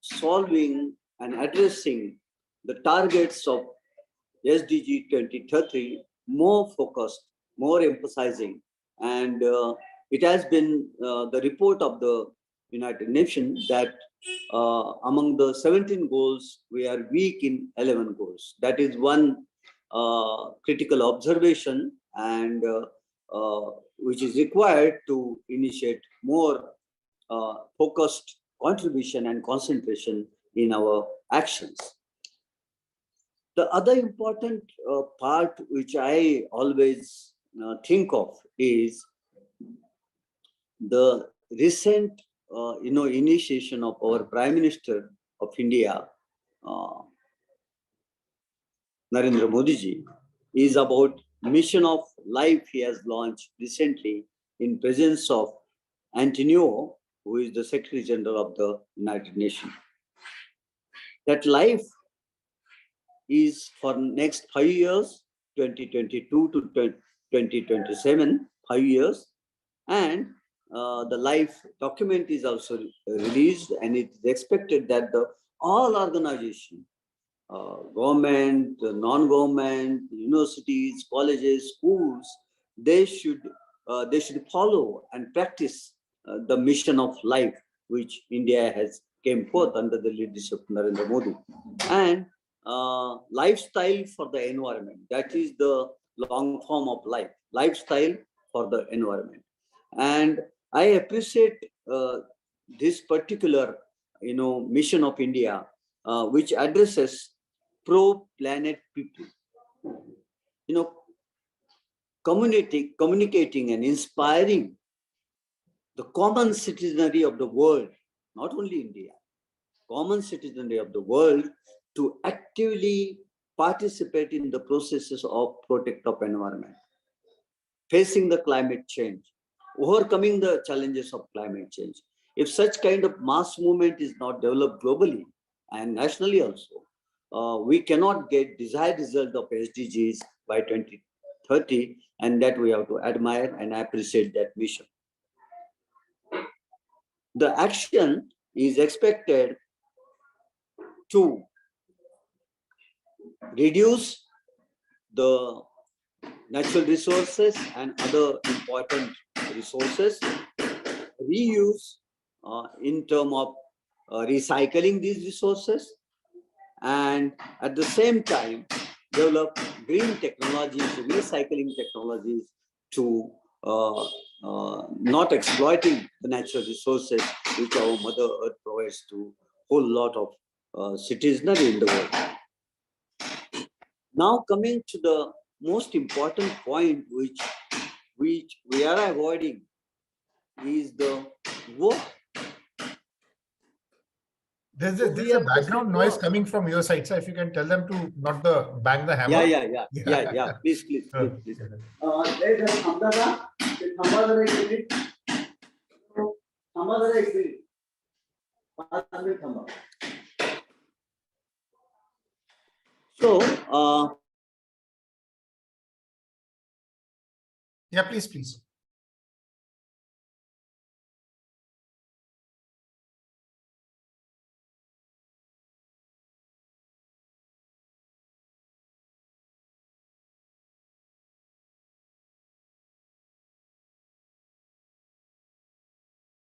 solving and addressing the targets of SDG 2030, more focused, more emphasizing. And it has been the report of the United Nations that among the 17 goals, we are weak in 11 goals. That is one critical observation, and which is required to initiate more focused contribution and concentration in our actions. The other important part which I always think of is the recent initiation of our Prime Minister of India, Narendra Modi ji, is about mission of life he has launched recently in presence of Antonio, who is the Secretary General of the United Nations. That life is for next 5 years, 2022 to 2027, 5 years. And the life document is also released, and it is expected that all organizations, government, non-government, universities, colleges, schools, they should follow and practice the mission of life which India has came forth under the leadership of Narendra Modi. And lifestyle for the environment, that is the long form of life, lifestyle for the environment. And I appreciate this particular mission of India, which addresses pro-planet people, communicating and inspiring the common citizenry of the world, not only India, common citizenry of the world, to actively participate in the processes of protect of environment, facing the climate change, overcoming the challenges of climate change. If such kind of mass movement is not developed globally and nationally also, we cannot get desired result of SDGs by 2030, and that we have to admire and appreciate that mission. The action is expected to reduce the natural resources and other important resources, reuse in terms of recycling these resources, and at the same time develop green technologies, recycling technologies to not exploiting the natural resources which our Mother Earth provides to a whole lot of citizenry in the world. Now coming to the most important point which we are avoiding is the war. There's a background noise coming from your side, sir. If you can tell them to not bang the hammer. Yeah. Please. Let us So, yeah, please.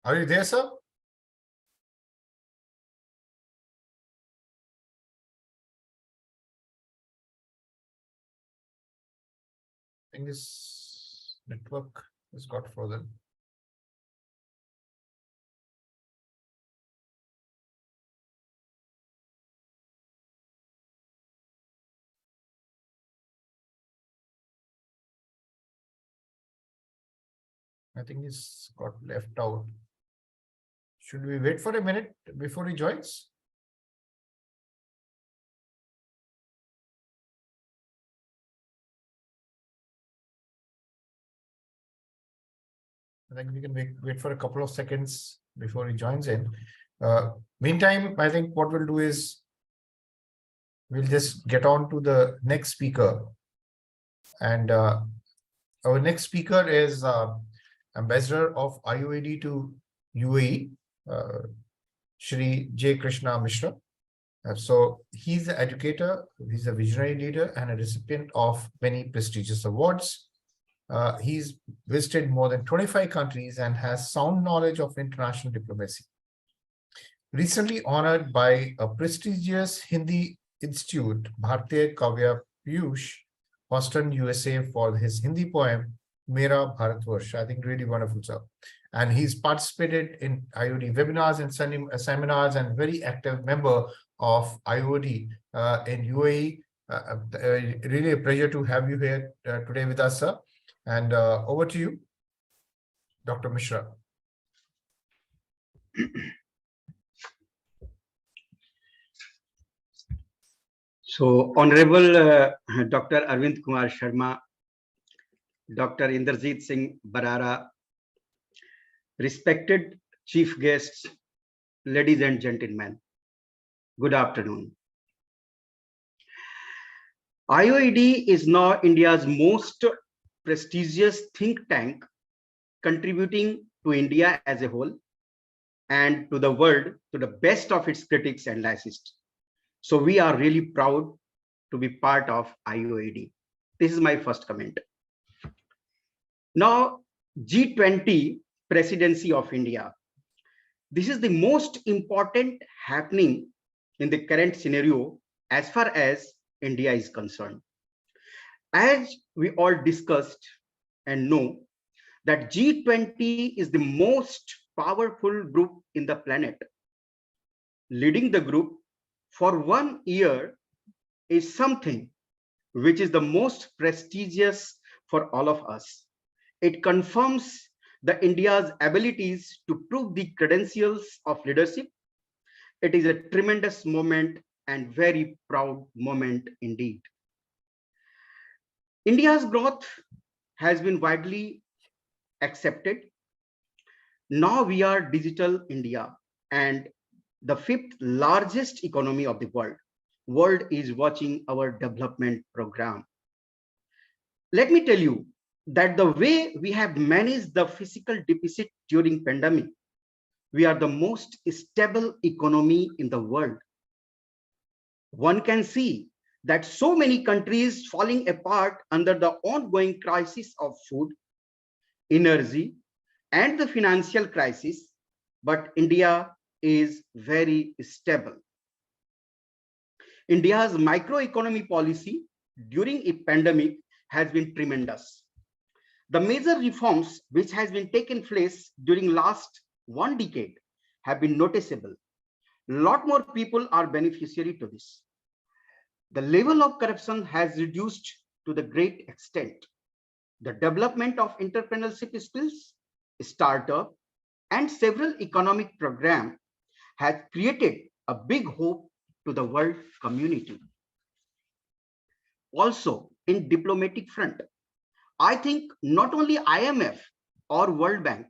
Are you there, sir? I think this network has got frozen. I think he's got left out. Should we wait for a minute before he joins? I think we can wait for a couple of seconds before he joins in. Meantime, I think what we'll do is we'll just get on to the next speaker. And our next speaker is Ambassador of IOED to UAE, Shri J. Krishna Mishra. So he's an educator, he's a visionary leader, and a recipient of many prestigious awards. He's visited more than 25 countries and has sound knowledge of international diplomacy. Recently honored by a prestigious Hindi institute, Bharatiya Kavya Piyush, Boston, USA, for his Hindi poem, Mera Bharatvarsh. I think really wonderful, sir. And he's participated in IOD webinars and seminars, and very active member of IOD in UAE. Really a pleasure to have you here today with us, sir. And over to you, Dr. Mishra. So, Honorable Dr. Arvind Kumar Sharma, Dr. Inderjeet Singh Barara, respected chief guests, ladies and gentlemen, good afternoon. IOED is now India's most prestigious think tank, contributing to India as a whole and to the world to the best of its critics and analysts. So we are really proud to be part of IOED. This is my first comment. Now, G20 presidency of India. This is the most important happening in the current scenario as far as India is concerned. As we all discussed and know that G20 is the most powerful group in the planet. Leading the group for 1 year is something which is the most prestigious for all of us. It confirms the India's abilities to prove the credentials of leadership. It is a tremendous moment and very proud moment indeed. India's growth has been widely accepted. Now we are digital India and the 5th largest economy of the world. World is watching our development program. Let me tell you that the way we have managed the fiscal deficit during pandemic, we are the most stable economy in the world. One can see that so many countries falling apart under the ongoing crisis of food, energy, and the financial crisis, but India is very stable. India's microeconomy policy during a pandemic has been tremendous. The major reforms which has been taken place during last 1 decade have been noticeable. A lot more people are beneficiary to this. The level of corruption has reduced to the great extent. The development of entrepreneurship skills, startup, and several economic programs has created a big hope to the world community. Also, in diplomatic front, I think not only IMF or World Bank,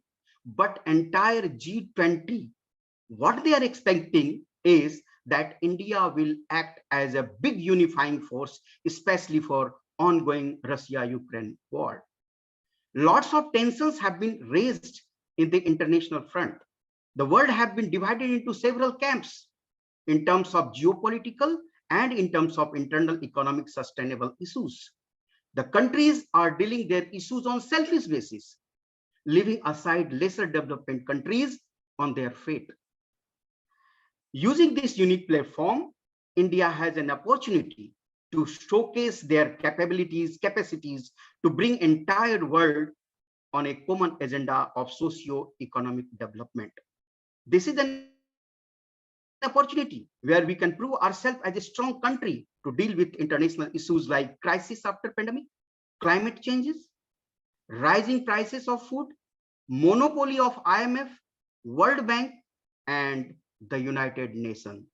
but entire G20, what they are expecting is that India will act as a big unifying force, especially for ongoing Russia-Ukraine war. Lots of tensions have been raised in the international front. The world has been divided into several camps in terms of geopolitical and in terms of internal economic sustainable issues. The countries are dealing their issues on selfish basis, leaving aside lesser developing countries on their fate. Using this unique platform, India has an opportunity to showcase their capabilities, capacities to bring entire world on a common agenda of socio-economic development. This is an opportunity where we can prove ourselves as a strong country to deal with international issues like crisis after pandemic, climate changes, rising prices of food, monopoly of IMF, World Bank, and the United Nations.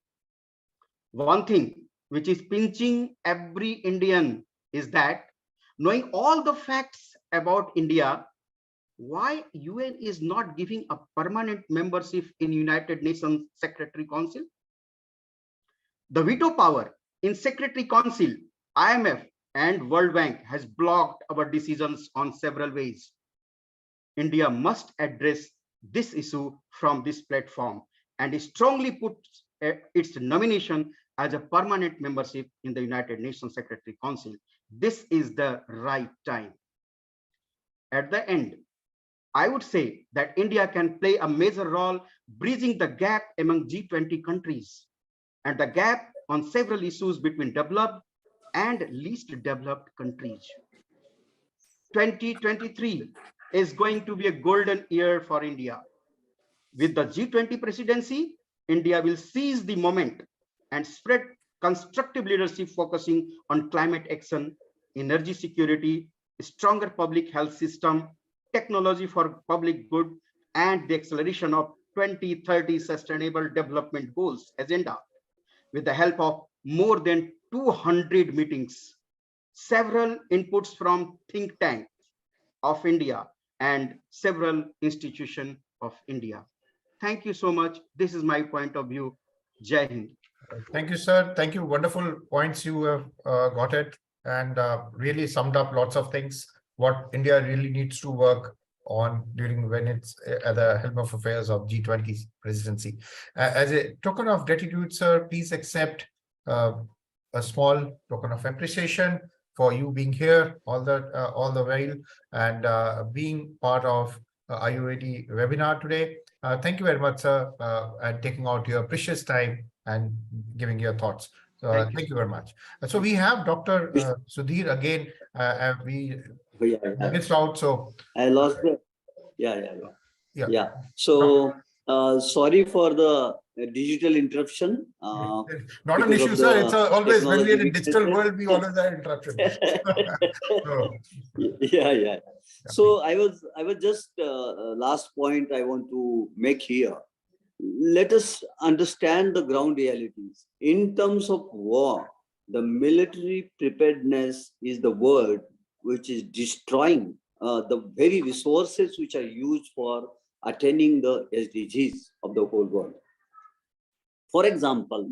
One thing which is pinching every Indian is that knowing all the facts about India, why UN is not giving a permanent membership in United Nations Secretary Council? The veto power in Secretary Council, IMF and World Bank has blocked our decisions on several ways. India must address this issue from this platform and strongly put its nomination as a permanent membership in the United Nations Secretary Council. This is the right time. At the end, I would say that India can play a major role bridging the gap among G20 countries and the gap on several issues between developed and least developed countries. 2023 is going to be a golden year for India. With the G20 presidency, India will seize the moment and spread constructive leadership focusing on climate action, energy security, stronger public health system, technology for public good, and the acceleration of 2030 Sustainable Development Goals agenda with the help of more than 200 meetings, several inputs from think tank of India and several institutions of India. Thank you so much. This is my point of view. Jai Hind. Thank you, sir. Thank you. Wonderful points you have got it, and really summed up lots of things what India really needs to work on during when it's at the helm of affairs of G20 presidency. As a token of gratitude, sir, please accept a small token of appreciation for you being here all the while and being part of IOED webinar today. Thank you very much, sir, and taking out your precious time and giving your thoughts. So thank you very much. So we have Dr. Sudhir again. We missed out, so I lost the yeah. So sorry for the digital interruption. Not an issue, sir. It's always when we're in a digital world, we always have interruptions. Yeah. So I was just last point I want to make here. Let us understand the ground realities. In terms of war, the military preparedness is the word which is destroying the very resources which are used for attaining the SDGs of the whole world. For example,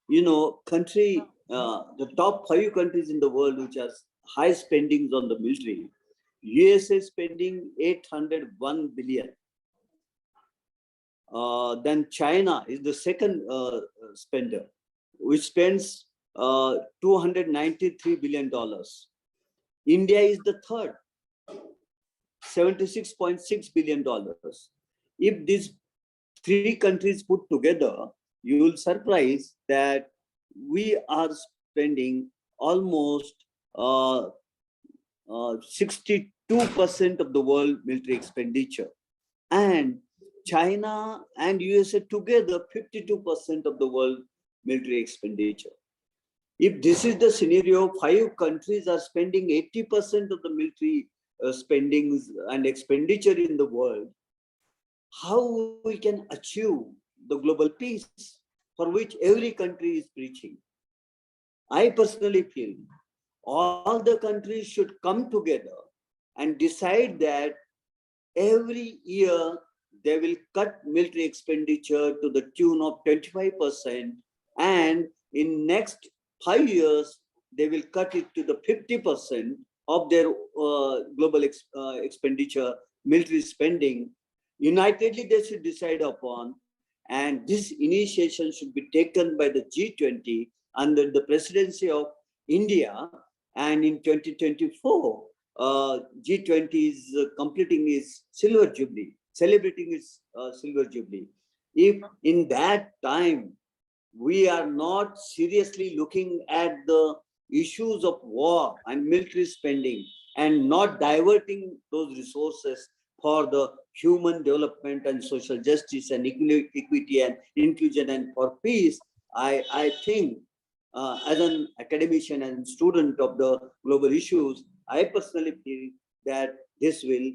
the top 5 countries in the world which are high spendings on the military, USA spending 801 billion. Then China is the second spender, which spends $293 billion. India is the third, $76.6 billion. If these 3 countries put together, you will surprise that we are spending almost 62% of the world military expenditure. And China and USA together, 52% of the world military expenditure. If this is the scenario, 5 countries are spending 80% of the military spendings and expenditure in the world, how we can achieve the global peace for which every country is preaching? I personally feel all the countries should come together and decide that every year they will cut military expenditure to the tune of 25%, and in next 5 years they will cut it to the 50% of their global expenditure, military spending. Unitedly they should decide upon, and this initiation should be taken by the G20 under the presidency of India. And in 2024, G20 is completing its silver jubilee, celebrating its silver jubilee. If in that time we are not seriously looking at the issues of war and military spending and not diverting those resources for the human development and social justice and equity and inclusion and for peace, I think as an academician and student of the global issues, I personally feel that this will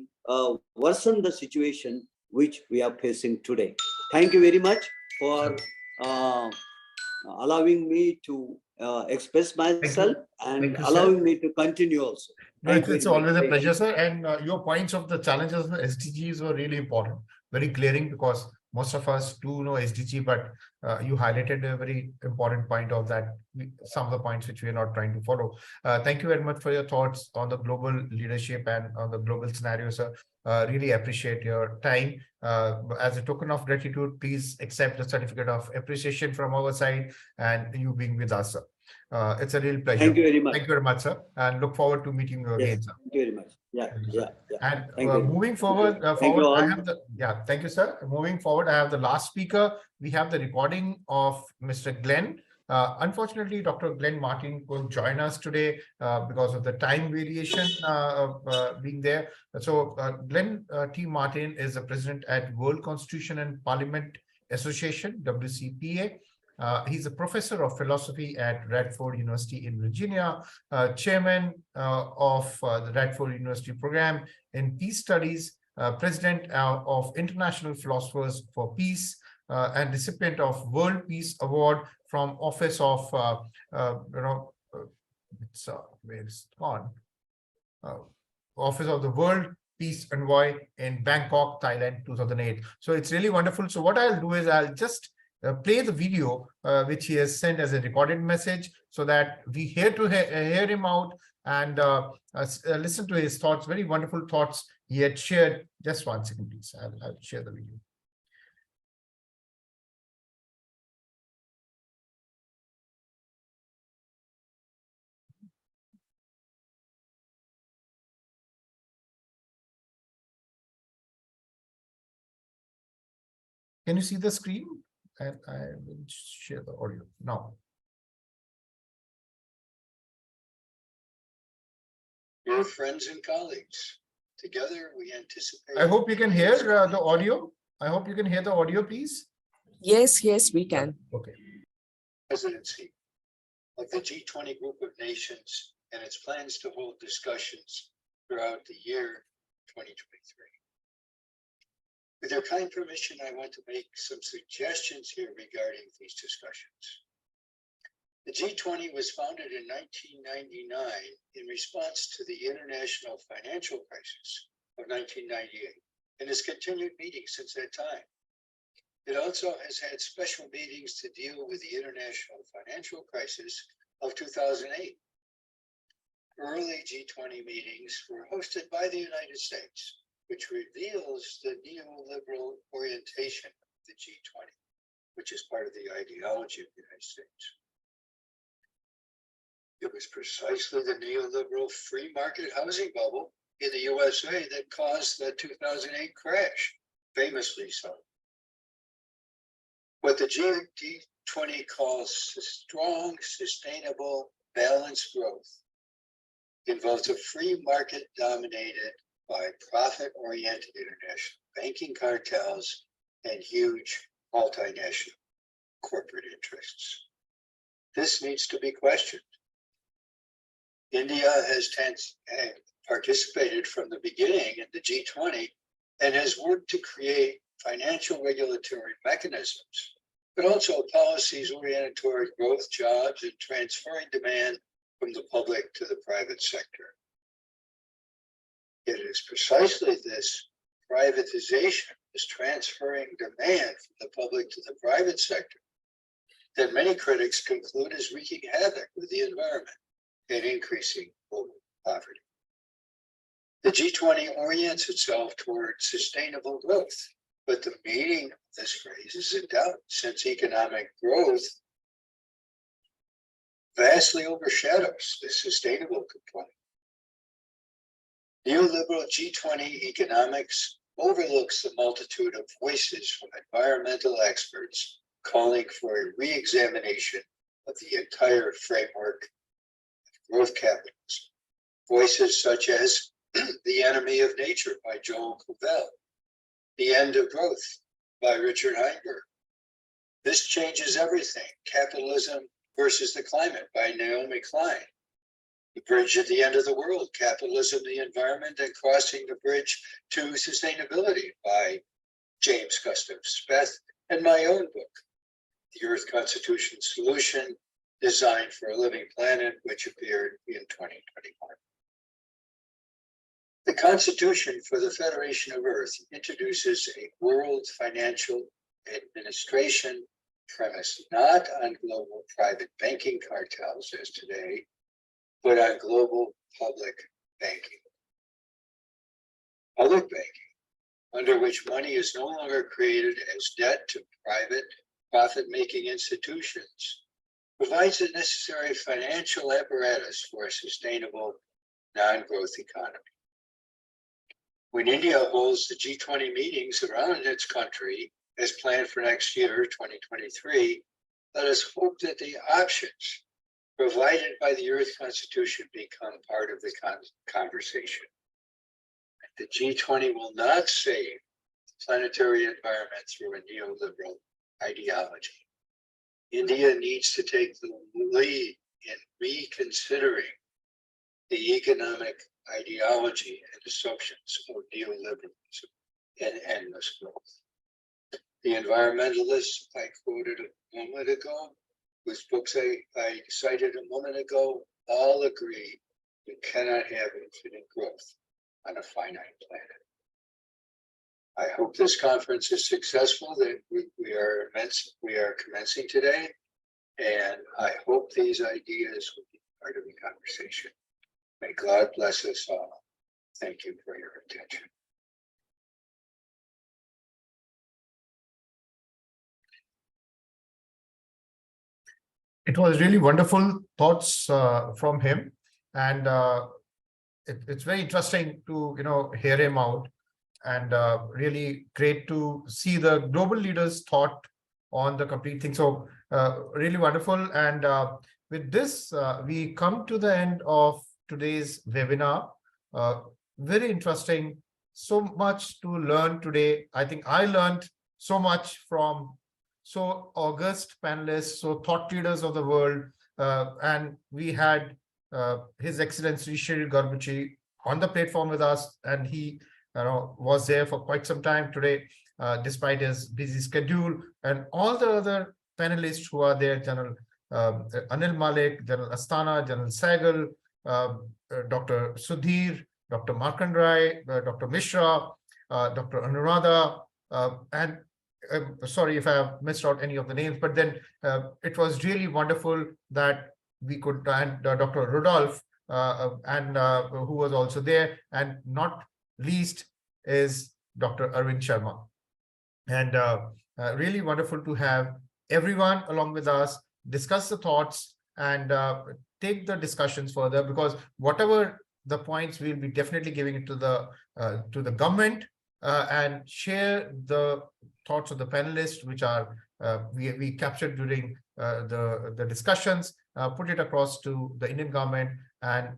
worsen the situation which we are facing today. Thank you very much for allowing me to express myself and allowing me to continue also. It's always a pleasure, sir. And your points of the challenges of the SDGs were really important, very clearing, because most of us do know SDG, but you highlighted a very important point of that, some of the points which we are not trying to follow. Thank you very much for your thoughts on the global leadership and on the global scenario, sir. Really appreciate your time. As a token of gratitude, please accept the certificate of appreciation from our side and you being with us, sir. It's a real pleasure. Thank you very much. Thank you very much, sir, and look forward to meeting you again, sir. Thank you very much. Yeah. And moving forward, I have the thank you, sir. Moving forward, I have the last speaker. We have the recording of Mr. Glenn. Unfortunately, Dr. Glenn Martin could join us today because of the time variation being there. So Glenn T. Martin is the president at World Constitution and Parliament Association, WCPA. He's a professor of philosophy at Radford University in Virginia, chairman of the Radford University program in peace studies, president of International Philosophers for Peace, and recipient of World Peace Award from Office of it's where it's gone. Office of the World Peace Envoy in Bangkok, Thailand, 2008. So it's really wonderful. So what I'll do is I'll just play the video which he has sent as a recorded message, so that we hear him out and listen to his thoughts. Very wonderful thoughts he had shared. Just 1 second, please. I'll share the video. Can you see the screen? And I will share the audio now. Dear friends and colleagues, together we anticipate. I hope you can hear the audio. I hope you can hear the audio, please. Yes, we can. Okay. Presidency of the G20 group of nations and its plans to hold discussions throughout the year 2023. With your kind permission, I want to make some suggestions here regarding these discussions. The G20 was founded in 1999 in response to the international financial crisis of 1998 and has continued meetings since that time. It also has had special meetings to deal with the international financial crisis of 2008. Early G20 meetings were hosted by the United States, which reveals the neoliberal orientation of the G20, which is part of the ideology of the United States. It was precisely the neoliberal free market housing bubble in the USA that caused the 2008 crash, famously so. What the G20 calls strong, sustainable, balanced growth involves a free market dominated by profit-oriented international banking cartels and huge multinational corporate interests. This needs to be questioned. India has participated from the beginning in the G20 and has worked to create financial regulatory mechanisms, but also policies oriented toward growth, jobs, and transferring demand from the public to the private sector. It is precisely this privatization, this transferring demand from the public to the private sector, that many critics conclude is wreaking havoc with the environment and increasing global poverty. The G20 orients itself toward sustainable growth, but the meaning of this phrase is in doubt, since economic growth vastly overshadows the sustainable component. Neoliberal G20 economics overlooks the multitude of voices from environmental experts calling for a re-examination of the entire framework of growth capitalism. Voices such as The Enemy of Nature by Joel Covell, The End of Growth by Richard Heinberg, This Changes Everything, Capitalism versus the Climate by Naomi Klein, The Bridge at the End of the World, Capitalism, the Environment, and Crossing the Bridge to Sustainability by James Gustav Smith, and my own book, The Earth Constitution Solution, Designed for a Living Planet, which appeared in 2021. The Constitution for the Federation of Earth introduces a world financial administration premised not on global private banking cartels as today, but on global public banking. Public banking, under which money is no longer created as debt to private profit-making institutions, provides the necessary financial apparatus for a sustainable non-growth economy. When India holds the G20 meetings around its country as planned for next year, 2023, let us hope that the options provided by the Earth Constitution become part of the conversation. The G20 will not save the planetary environment through a neoliberal ideology. India needs to take the lead in reconsidering the economic ideology and assumptions of neoliberalism and endless growth. The environmentalists I quoted a moment ago, whose books I cited a moment ago, all agree we cannot have infinite growth on a finite planet. I hope this conference is successful, that we are commencing today, and I hope these ideas will be part of the conversation. May God bless us all. Thank you for your attention. It was really wonderful thoughts from him, and it's very interesting to hear him out, and really great to see the global leaders' thought on the complete thing. So really wonderful. And with this, we come to the end of today's webinar. Very interesting. So much to learn today. I think I learned so much from so august panelists, so thought leaders of the world. And we had His Excellency Shri Garbuchi on the platform with us, and he was there for quite some time today, despite his busy schedule, and all the other panelists who are there, General Anil Malik, General Astana, General Sehgal, Dr. Sudhir, Dr. Markanday, Dr. Mishra, Dr. Anuradha, and sorry if I have missed out any of the names, but then it was really wonderful that we could, and Dr. Rudolph, and who was also there, and not least is Dr. Arvind Sharma. And really wonderful to have everyone along with us, discuss the thoughts, and take the discussions further, because whatever the points, we'll be definitely giving it to the government, and share the thoughts of the panelists, which are we captured during the discussions, put it across to the Indian government, and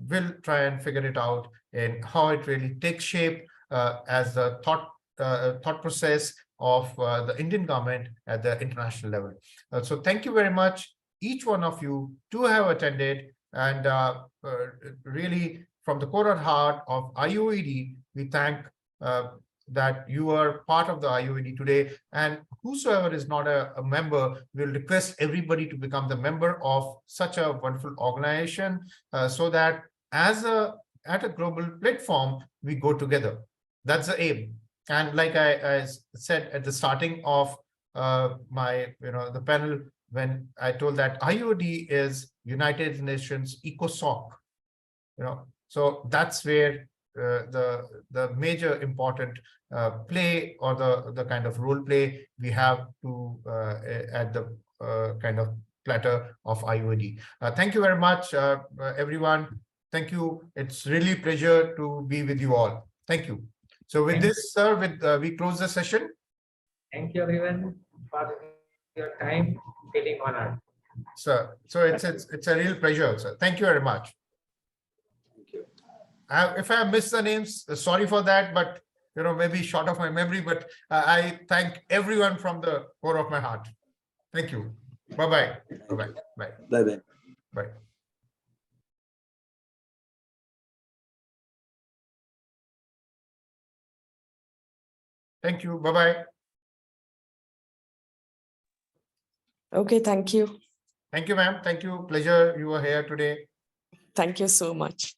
we'll try and figure it out in how it really takes shape as the thought process of the Indian government at the international level. So thank you very much, each one of you, to have attended, and really from the core and heart of IOED, we thank that you are part of the IOED today, and whosoever is not a member, will request everybody to become the member of such a wonderful organization, so that at a global platform, we go together. That's the aim. And like I said at the starting of the panel, when I told that IOED is United Nations ECOSOC, so that's where the major important play, or the kind of role play we have to at the kind of platter of IOED. Thank you very much, everyone. Thank you. It's really a pleasure to be with you all. Thank you. So with this, sir, we close the session. Thank you, everyone, for your time. Feeling honored. Sir, so it's a real pleasure, sir. Thank you very much. Thank you. If I have missed the names, sorry for that, but maybe short of my memory, but I thank everyone from the core of my heart. Thank you. Bye-bye. Bye-bye. Bye. Bye-bye. Bye. Thank you. Bye-bye. Okay, thank you. Thank you, ma'am. Thank you. Pleasure you were here today. Thank you so much.